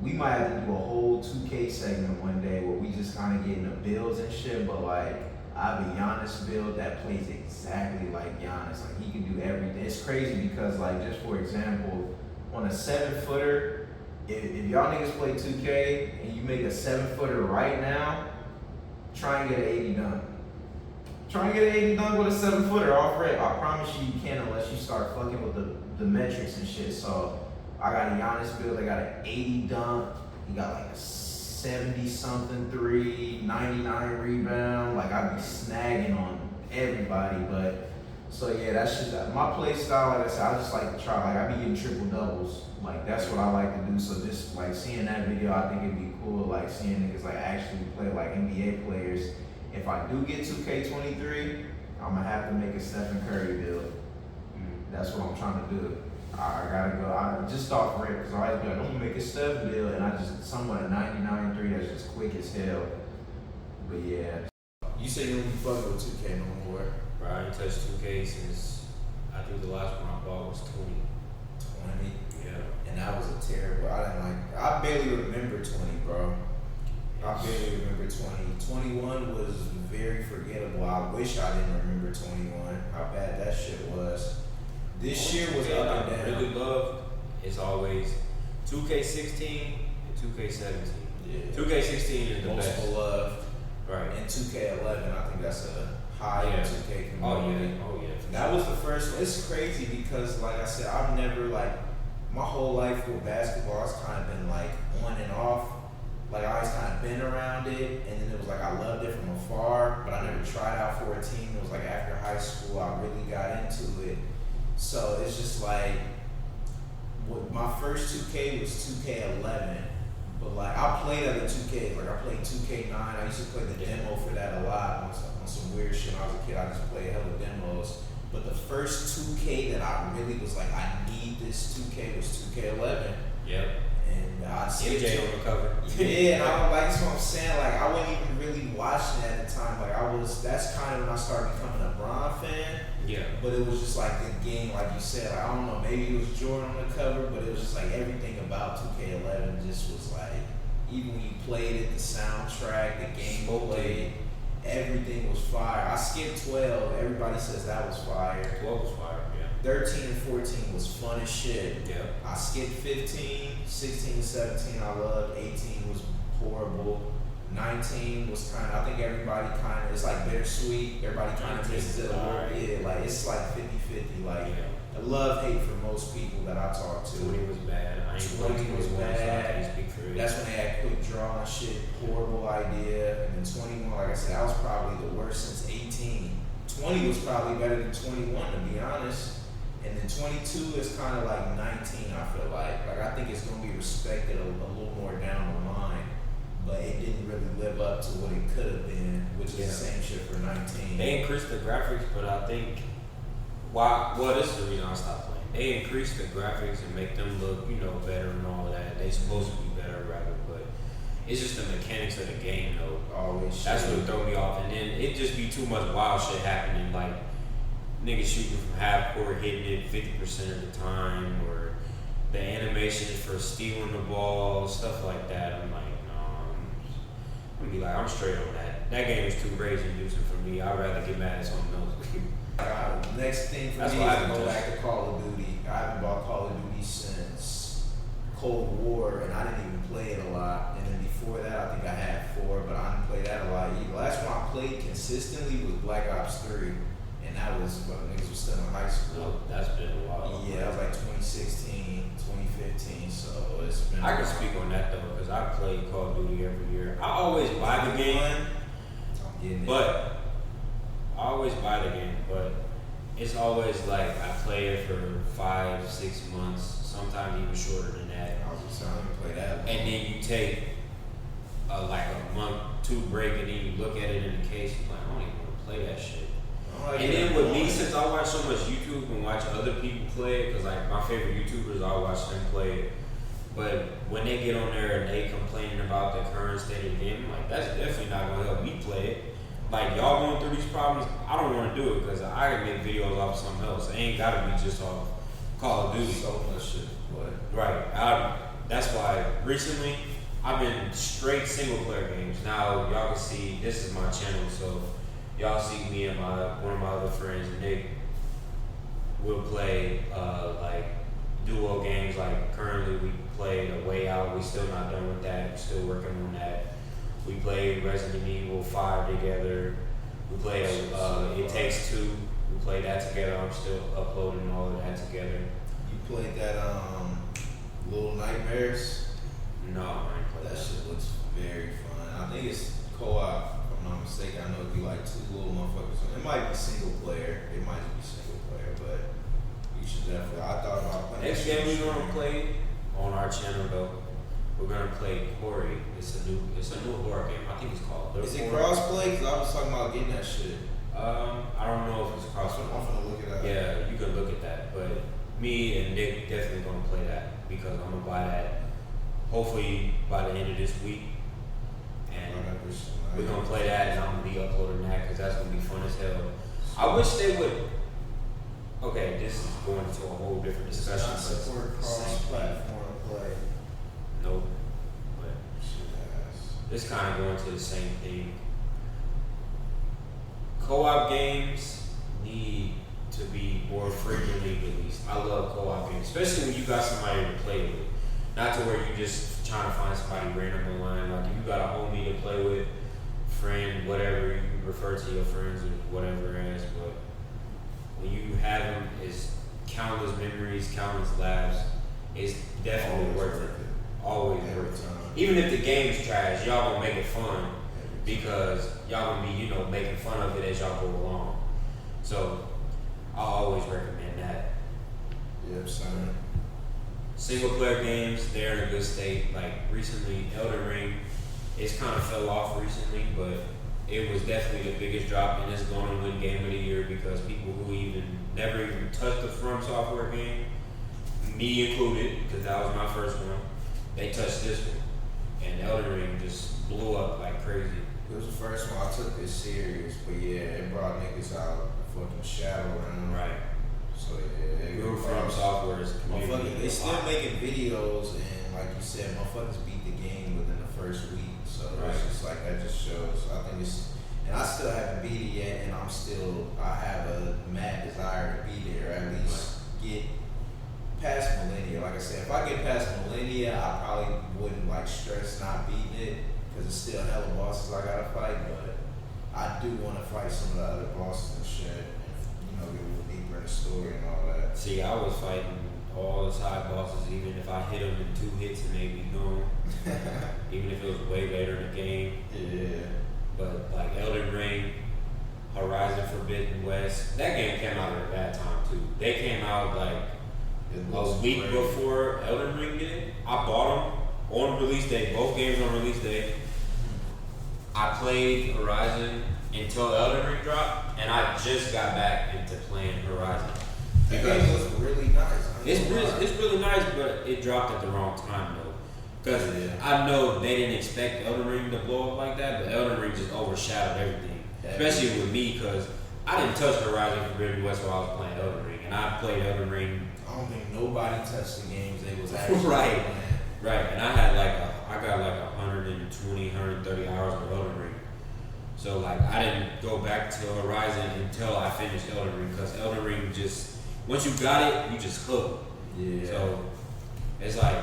We might have to do a whole 2K segment one day where we just kind of get into builds and shit, but like I have a Giannis build that plays exactly like Giannis. Like he can do everything. It's crazy because like just for example, on a 7-footer, if y'all niggas play 2K and you make a 7-footer right now, try and get an 80 dunk. Try and get an 80 dunk with a 7-footer off rip. I promise you can't unless you start fucking with the metrics and shit. So I got a Giannis build. I got an 80 dunk. He got like a 70-something 3, 99 rebound. Like I be snagging on everybody. But so yeah, that's just my play style. Like I said, I just like to try. Like I be getting triple doubles. Like that's what I like to do. So just like seeing that video, I think it'd be cool. Like seeing niggas like actually play like NBA players. If I do get 2K23, I'm gonna have to make a Stephen Curry build. That's what I'm trying to do. I gotta go. I just off rip because I always be like, I'm gonna make a Steph build, and I just somewhat a 99-3 that's just quick as hell. But yeah. You say you don't be fucking with 2K no more. Bro, I ain't touched 2K since I think the last one I bought was 20. 20? Yeah. And that was a terrible. I barely remember 20, bro. I barely remember 20. 21 was very forgettable. I wish I didn't remember 21. How bad that shit was. This year was up and down. Really love is always 2K16 and 2K17. Yeah. 2K16 is the most best. beloved. Right. And 2K11, I think that's a high 2K community. Oh yeah. That was the first one. It's crazy because, like I said, I've never my whole life with basketball, it's kind of been like on and off. Like I always kind of been around it, and then it was like I loved it from afar, but I never tried out for a team. It was like after high school, I really got into it. So it's just like, my first 2K was 2K11, But like I played other 2K, like I played 2K9. I used to play the demo for that a lot on some weird shit. When I was a kid, I just played hella demos. But the first 2K that I really was like, I need this 2K was 2K11. Yep. And I skipped MJ on the cover. Yeah, and I like that's what I'm saying. Like I wasn't even really watching it at the time. Like that's kind of when I started becoming a Bron fan. Yeah. But it was just like the game, like you said. Like, I don't know, maybe it was Jordan on the cover, but it was just like everything about 2K11 just was like, even when you played it, the soundtrack, the gameplay, everything was fire. I skipped 12. Everybody says that was fire. 12 was fire. 13 and 14 was fun as shit. Yeah. I skipped 15, 16 and 17 I loved, 18 was horrible. 19 was kind of, I think everybody kind of, it's like bittersweet. Everybody kind of misses it a little bit. Like, it's like 50-50. Like, I love hate for most people that I talk to. 20 was bad. 20 was bad. So speak for it. That's when they had quick draw and shit. Horrible idea. And then 21, like I said, that was probably the worst since 18. 20 was probably better than 21, to be honest. And then 22 is kind of like 19, I feel like. Like, I think it's going to be respected a little more down the line. But it didn't really live up to what it could have been, which is the same shit for 19. They increased the graphics, but I think, well, this is the reason I stopped playing. They increased the graphics and make them look, better and all of that. They supposed to be better, rather, but it's just the mechanics of the game, though. Always. That's what throw me off. And then it just be too much wild shit happening, like niggas shooting from half court, hitting it 50% of the time, or the animations for stealing the ball, stuff like that. I'm like, I'm gonna be like, I'm straight on that. That game is too crazy inducing for me. I'd rather get mad at something else. Next thing for me is to go back to Call of Duty. I haven't bought Call of Duty since Cold War, and I didn't even play it a lot. And then before that, I think I had 4, but I didn't play that a lot either. Last one I played consistently was Black Ops 3, and that was when niggas was still in high school. No, that's been a while. Yeah, that was like 2016, 2015, so it's been I can speak on that though, because I play Call of Duty every year. I always buy the game, but it's always like I play it for 5-6 months, sometimes even shorter than that. I was just trying to play that. And then you take like a month, 2 break, and then you look at it in the case, you're like, I don't even want to play that shit. And then with me, since I watch so much YouTube and watch other people play it, because like my favorite YouTubers, I watch them play it. But when they get on there and they complaining about the current state of the game, I'm like, that's definitely not going to help me play it. Like, y'all going through these problems, I don't want to do it because I can make videos off something else. It ain't got to be just off Call of Duty. So much shit to play. Right. That's why recently I've been straight single player games. Now, y'all can see, this is my channel, so y'all see me and one of my other friends, Nick, will play like duo games. Like currently we play A Way Out. We still not done with that. We're still working on that. We played Resident Evil 5 together. We played It Takes Two. We played that together. I'm still uploading all of that together. You played that Little Nightmares? No, I ain't played That that. shit looks very fun. I think it's co-op. If I'm not mistaken, I know it'd be like 2 little motherfuckers. It might be single player. It might be single player, but you should definitely. I thought about playing. Next game we're gonna play on our channel though. We're gonna play Corey. It's a new horror game. I think it's called. Is it crossplay? Cause I was talking about getting that shit. I don't know if it's crossplay. I'm gonna look it up. Yeah, you can look at that. But me and Nick definitely gonna play that because I'm gonna buy that hopefully by the end of this week. And we're gonna play that, and I'm gonna be uploading that because that's gonna be fun as hell. I wish they would. Okay, this is going into a whole different discussion. Not support cross-platform play. Nope. But it's kind of going to the same thing. Co-op games need to be more frequently released. I love co-op games, especially when you got somebody to play with. Not to where you just trying to find somebody random online. Like if you got a homie to play with, friend, whatever you refer to your friends or whatever as, but when you have them, it's countless memories, countless laughs. It's definitely worth it. Always worth it. Even if the game is trash, y'all gonna make it fun because y'all gonna be, making fun of it as y'all go along. So I always recommend that. Yep, son. Single player games, they're in a good state. Like recently, Elden Ring, it's kind of fell off recently, but it was definitely the biggest drop, and it's going to win Game of the Year because people who never even touched the From Software game, me included, because that was my first one, they touched this one, and Elden Ring just blew up like crazy. It was the first one I took this serious, but yeah, it brought niggas out fucking Shadowrun. Right. So yeah, they Real From Software is motherfuckers. They still making videos, and like you said, motherfuckers beat the game within the first week. So it's just like that just shows. I think it's, and I still haven't beat it yet, and I have a mad desire to be there, at least get past Millennia. Like I said, if I get past Millennia, I probably wouldn't like stress not beating it because it's still hella bosses I gotta fight. But I do want to fight some of the other bosses and shit, and get a little deeper in the story and all that. See, I was fighting all the side bosses, even if I hit them in 2 hits and they be gone. Even if it was way later in the game. Yeah. But like Elden Ring, Horizon Forbidden West, that game came out at a bad time too. They came out like a week before Elden Ring did. I bought them on release day, both games on release day. I played Horizon until Elden Ring dropped, and I just got back into playing Horizon. That game was really nice. It's really nice, but it dropped at the wrong time though. Because I know they didn't expect Elden Ring to blow up like that, but Elden Ring just overshadowed everything. Especially with me, because I didn't touch Horizon Forbidden West while I was playing Elden Ring, and I played Elden Ring. I don't think nobody touched the games they was actually right. playing. Right, and I got like 120, 130 hours of Elden Ring. So like I didn't go back to Horizon until I finished Elden Ring, because Elden Ring just, once you got it, you just hooked. Yeah. So it's like,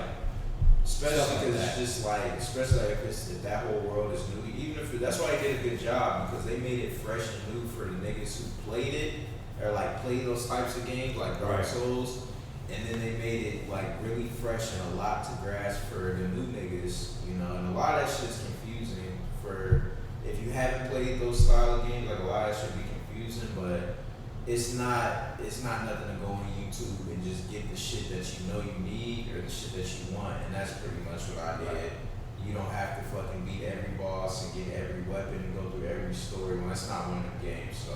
especially because it's just like, especially like if that whole world is new. Even if that's why they did a good job, because they made it fresh and new for the niggas who played it or like played those types of games like Dark Souls, and then they made it like really fresh and a lot to grasp for the new niggas, And a lot of that shit's confusing for if you haven't played those style of games. Like a lot of that should be confusing, but it's not nothing to go on YouTube and just get the shit that you need or the shit that you want, and that's pretty much what I did. You don't have to fucking beat every boss and get every weapon and go through every story when it's not one of the games. So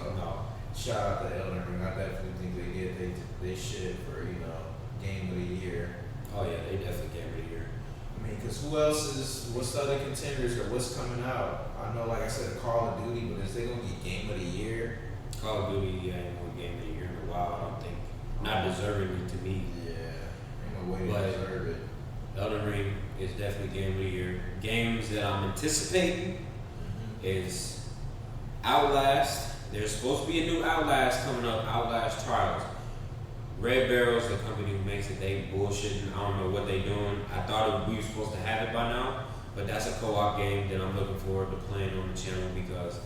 shout out to Elden Ring. I definitely think they get they shit for game of the year. Oh yeah, they definitely game of the year. I mean, because what's the other contenders or what's coming out? I know, like I said, Call of Duty, but is they gonna get game of the year? Call of Duty ain't no game of the year in a while, I don't think. Not deservingly to me. Yeah, ain't no way to deserve it. Elden Ring is definitely game of the year. Games that I'm anticipating is Outlast. There's supposed to be a new Outlast coming up, Outlast Trials. Red Barrel's the company who makes it, they bullshitting. I don't know what they doing. I thought we were supposed to have it by now, but that's a co-op game that I'm looking forward to playing on the channel, because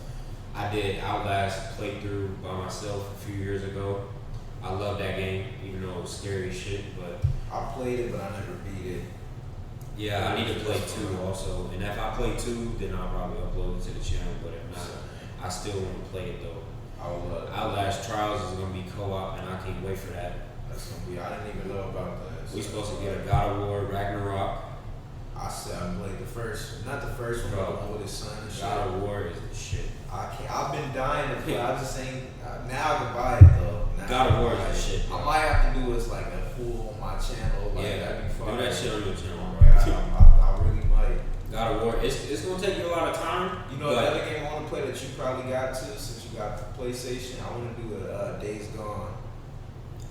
I did Outlast playthrough by myself a few years ago. I love that game, even though it was scary as shit, but I played it, but I never beat it. Yeah, I need to play 2 also. And if I play 2, then I'll probably upload it to the channel, but if not, I still want to play it though. Outlast Trials is going to be co-op, and I can't wait for that. That's going to be, I didn't even know about that. We supposed to get a God of War, Ragnarok. I said I played not the first one, but the one with his son and shit. God of War is the shit. I've been dying to play. I just ain't, now I can buy it though. God of War is the shit. Bro. I might have to do is like a full on my channel. Like, that'd be fun. Do that shit on your channel. I really might. God of War, it's going to take you a lot of time. The other game I want to play that you probably got to, since you got the PlayStation, I want to do a Days Gone.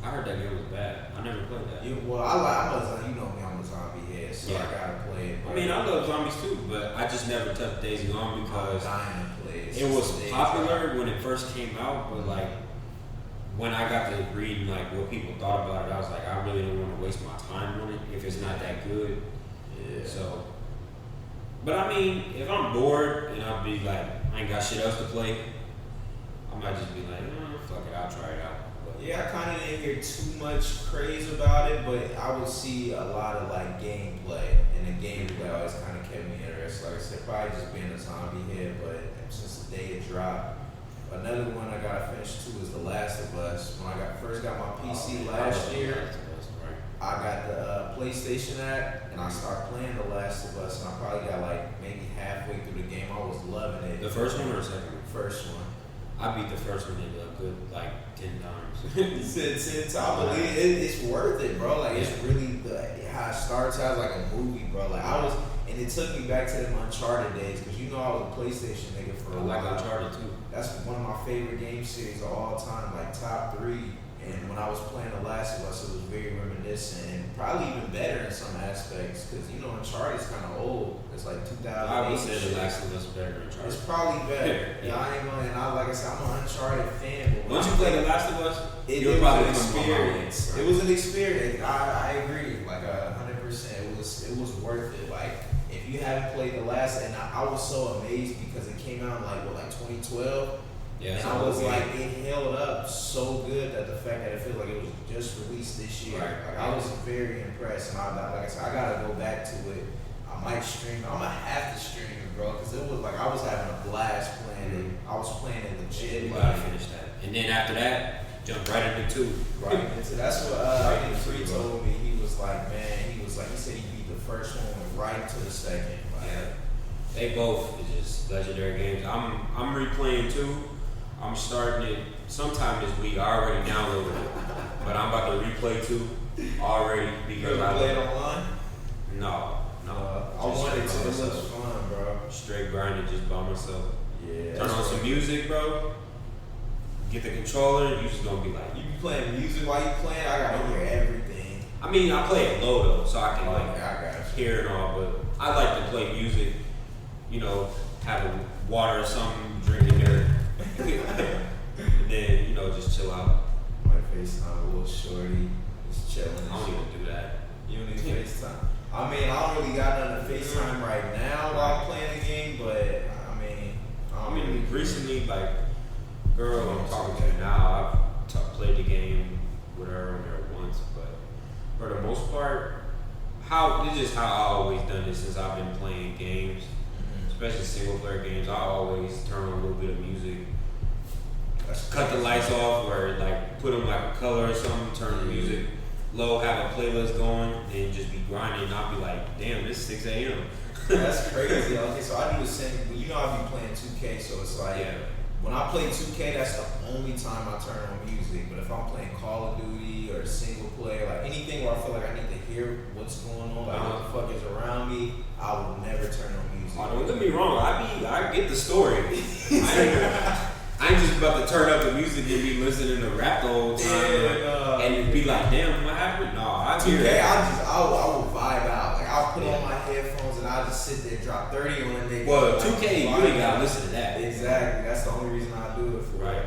I heard that game was bad. I never played that. I'm a zombie head, so I gotta play it. I mean, I love zombies too, but I just never touched Days Gone because it was popular when it first came out, but like when I got to reading like what people thought about it, I was like, I really don't want to waste my time on it if it's not that good. Yeah. So, but I mean, if I'm bored and I'll be like, I ain't got shit else to play, I might just be like, fuck it, I'll try it out. Yeah, I kind of didn't hear too much praise about it, but I would see a lot of like gameplay, and the gameplay always kind of kept me interested. Like I said, probably just being a zombie head, but since the day it dropped, another one I got to finish too is The Last of Us. When I first got my PC last year, I got the PlayStation app, and I started playing The Last of Us, and I probably got like maybe halfway through the game. I was loving it. The first one or the second one? First one. I beat the first one in a good like 10 times. Since I believe it's worth it, bro. Like it's really how it starts out like a movie, bro. Like I was, and it took me back to them Uncharted days because you know I was a PlayStation nigga for a while. I like Uncharted too. That's one of my favorite game series of all time, like top 3. And when I was playing The Last of Us, it was very reminiscent and probably even better in some aspects because you know Uncharted's kind of old. It's like 2008. I would say The Last of Us better than Uncharted. It's probably better. Yeah, I ain't gonna. And like I said, I'm an Uncharted fan. But once you play The Last of Us, it was an experience. It was an experience. I agree, like 100%. It was worth it. Like if you haven't played The Last, and I was so amazed because it came out in like 2012. Yeah, and I was like, it held up so good that the fact that it feels like it was just released this year. Right. Like I was very impressed, and like I said, I gotta go back to it. I might stream it. I'm gonna have to stream it, bro, because it was like I was having a blast playing it. I was playing it legit. You gotta finish that, and then after that, jump right into 2. Right into that's what I think Free told me. He was like, man, he said he beat the first one, went right to the second. Like, yeah, they both are just legendary games. I'm replaying 2. I'm starting it sometime this week. I already downloaded it, but I'm about to replay 2 already because I played online. No. I wanted to. It looks fun, bro. Straight grinding just by myself. Yeah. Turn on some music, bro. Get the controller. You just gonna be like. You be playing music while you playing? I gotta hear everything. I mean, I play it low though, so I can I hear it all. But I like to play music. You know, having water or something, drinking there. And then, you know, just chill out. My FaceTime a little shorty, just chilling. I don't even do that. You don't need FaceTime? I mean, I don't really got nothing to FaceTime right now while I'm playing the game, but I mean, recently, like, girl I'm talking to now, I've played the game with her on there once, but for the most part, this is how I always done this since I've been playing games. Especially single player games, I always turn on a little bit of music. Cut the lights off or like put them like a color or something, turn the music low, have a playlist going, and just be grinding. And I'll be like, damn, it's 6 a.m. That's crazy. Okay, so I do the same. You know, I be playing 2K, so it's like when I play 2K, that's the only time I turn on music. But if I'm playing Call of Duty or single player, like anything where I feel like I need to hear what's going on, like what the fuck is around me, I will never turn on music. Oh, don't get me wrong. I get the story. I ain't just about to turn up the music and be listening to rap the whole time and be like, damn, what happened? No, I hear it. I will vibe out. Like I'll put on my headphones and I'll just sit there, drop 30 on it. Nigga. Well, 2K, you ain't gotta listen to that. Exactly. That's the only reason I do it for. Right.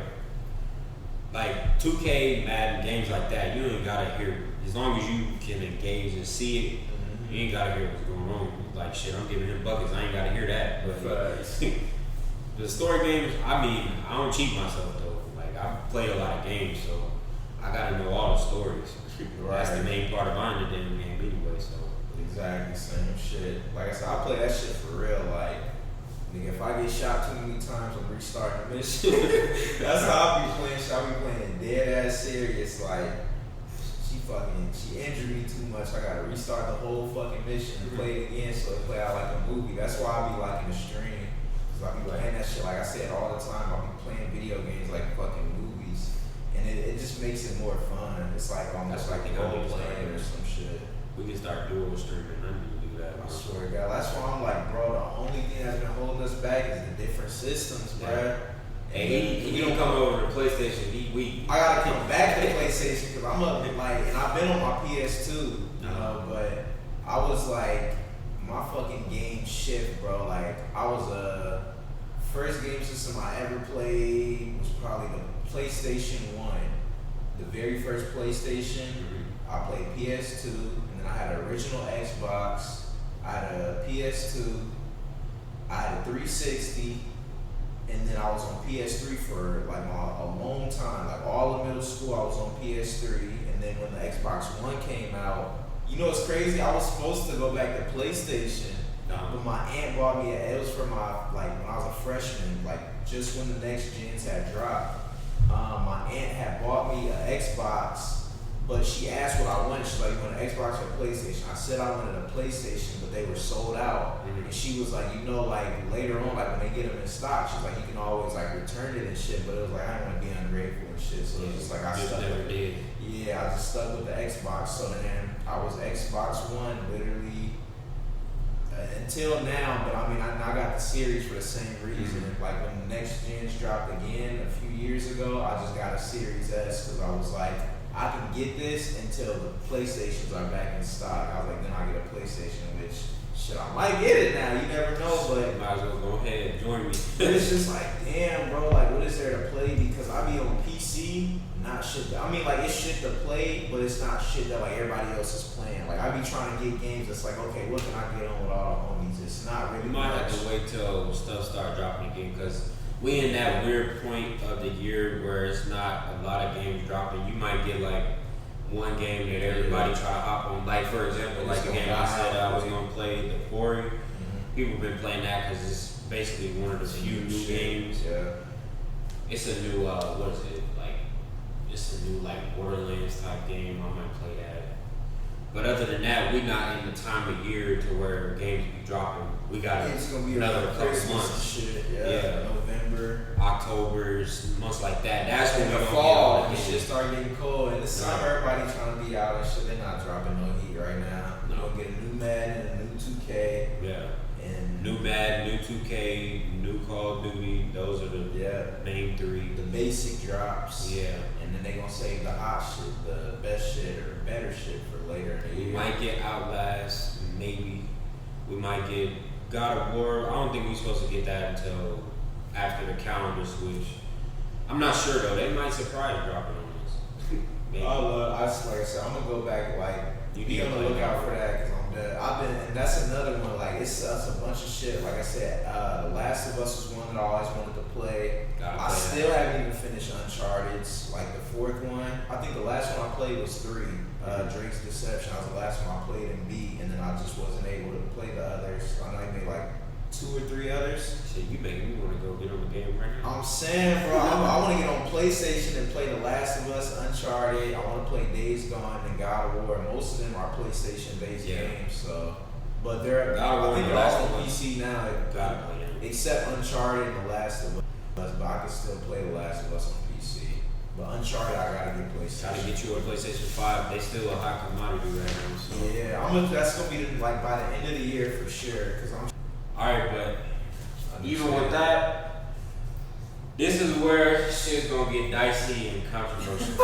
Like 2K, Madden, games like that, you ain't gotta hear. As long as you can engage and see it, you ain't gotta hear what's going on. Like shit, I'm giving him buckets. I ain't gotta hear that. But the story games, I mean, I don't cheat myself though. Like I play a lot of games, so I gotta know all the stories. Right. That's the main part of buying the damn game anyway. So exactly, same shit. Like I said, I play that shit for real. Like, nigga, if I get shot too many times, I'm restarting the mission. That's how I be playing shit. I be playing dead ass serious. Like, she injured me too much. I gotta restart the whole fucking mission and play it again so it play out like a movie. That's why I be liking the stream. Cause I be playing that shit, like I said, all the time. I be playing video games like fucking movies. And it just makes it more fun. It's like almost like role playing or some shit. We can start dual streaming. I need to do that. I swear to God. That's why I'm like, bro, the only thing that's been holding us back is the different systems, bro. Hey, he don't come over to PlayStation. I gotta come back to the PlayStation because I'm up like, and I've been on my PS2, you know, but I was like, my fucking game shift, bro. Like, I was first game system I ever played was probably the PlayStation 1. The very first PlayStation, I played PS2, and then I had an original Xbox, I had a PS2, I had a 360, and then I was on PS3 for like a long time. Like all of middle school, I was on PS3, and then when the Xbox One came out, you know what's crazy? I was supposed to go back to PlayStation, but my aunt bought me it was for my, like when I was a freshman, like just when the next gens had dropped. My aunt had bought me an Xbox, But she asked what I wanted. She's like, you want an Xbox or a PlayStation? I said I wanted a PlayStation, but they were sold out. Mhm. And she was like, like later on, like when they get them in stock, she's like, you can always like return it and shit. But it was like, I didn't want to be ungrateful and shit. So it was just like, I Just stuck never with did. Yeah, I just stuck with the Xbox. So then I was Xbox One literally until now. But I mean, I got the series for the same reason. Mhm. Like when the next gens dropped again a few years ago, I just got a Series S because I was like, I can get this until the PlayStations are back in stock. I was like, then I'll get a PlayStation, which shit, I might get it now. You never know, but Might as well go ahead and join me. it's just like, damn, bro, like what is there to play? Because I be on PC, not shit. I mean, like it's shit to play, but it's not shit that like everybody else is playing. Like I be trying to get games that's like, okay, what can I get on with all the homies? It's not really. You might much. have to wait till stuff start dropping again because we in that weird point of the year where it's not a lot of games dropping. You might get like one game that everybody try to hop on. Like for example, like the game I said I was gonna play, the Quarry. Mhm. People have been playing that because it's basically one of the few new games. Yeah. It's a new what is it like? It's a new like Borderlands type game. I might play that. But other than that, we're not in the time of year to where games be dropping. We got It's gonna be another around couple Christmas months. and shit. Yeah. Yeah. November. October's months like that. That's when In we the don't fall, get all and the shit games. start getting cold. In the summer, Yeah. everybody trying to be out and shit. They're not dropping no heat right now. No. We're gonna get a new Madden, a new 2K, Yeah. and New Madden, new 2K, new Call of Duty. Those are the yeah, main three. the basic drops. Yeah. And then they gonna save the hot shit, the best shit or better shit for later in the We year. might get Outlast, maybe. We might get God of War. I don't think we're supposed to get that until after the calendar switch. I'm not sure though. They might surprise dropping on us. Maybe. Like I said, I'm gonna go back. Like You be need on to the play lookout that. for that because I've been, and that's another one. Like it's a bunch of shit. Like I said, The Last of Us was one that I always wanted to play. Gotta I play still haven't even finished Uncharted. Like the fourth one, I think the last one I played was 3. Drake's Deception. That was the last one I played and beat, and then I just wasn't able to play the others. I know he made like 2 or 3 others. Shit, you making me want to go get on the game right now. I'm saying, bro, I want to get on PlayStation and play The Last of Us, Uncharted. I want to play Days Gone and God of War. Most of them are PlayStation-based Yeah. games, so. But they're, God of War I think and they're The Last all of on Us. PC now, Gotta play it. except Uncharted and The Last of Us. But I can still play The Last of Us on PC. But Uncharted, I gotta get PlayStation. Try to get you a PlayStation 5. They still a hot commodity right now. So. Yeah, that's gonna be like by the end of the year for sure. Cause I'm. Alright, but even with that, this is where shit's gonna get dicey and controversial.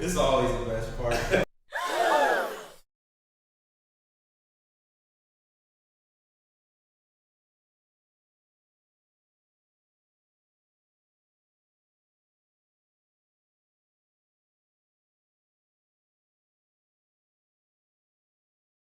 It's always the best part.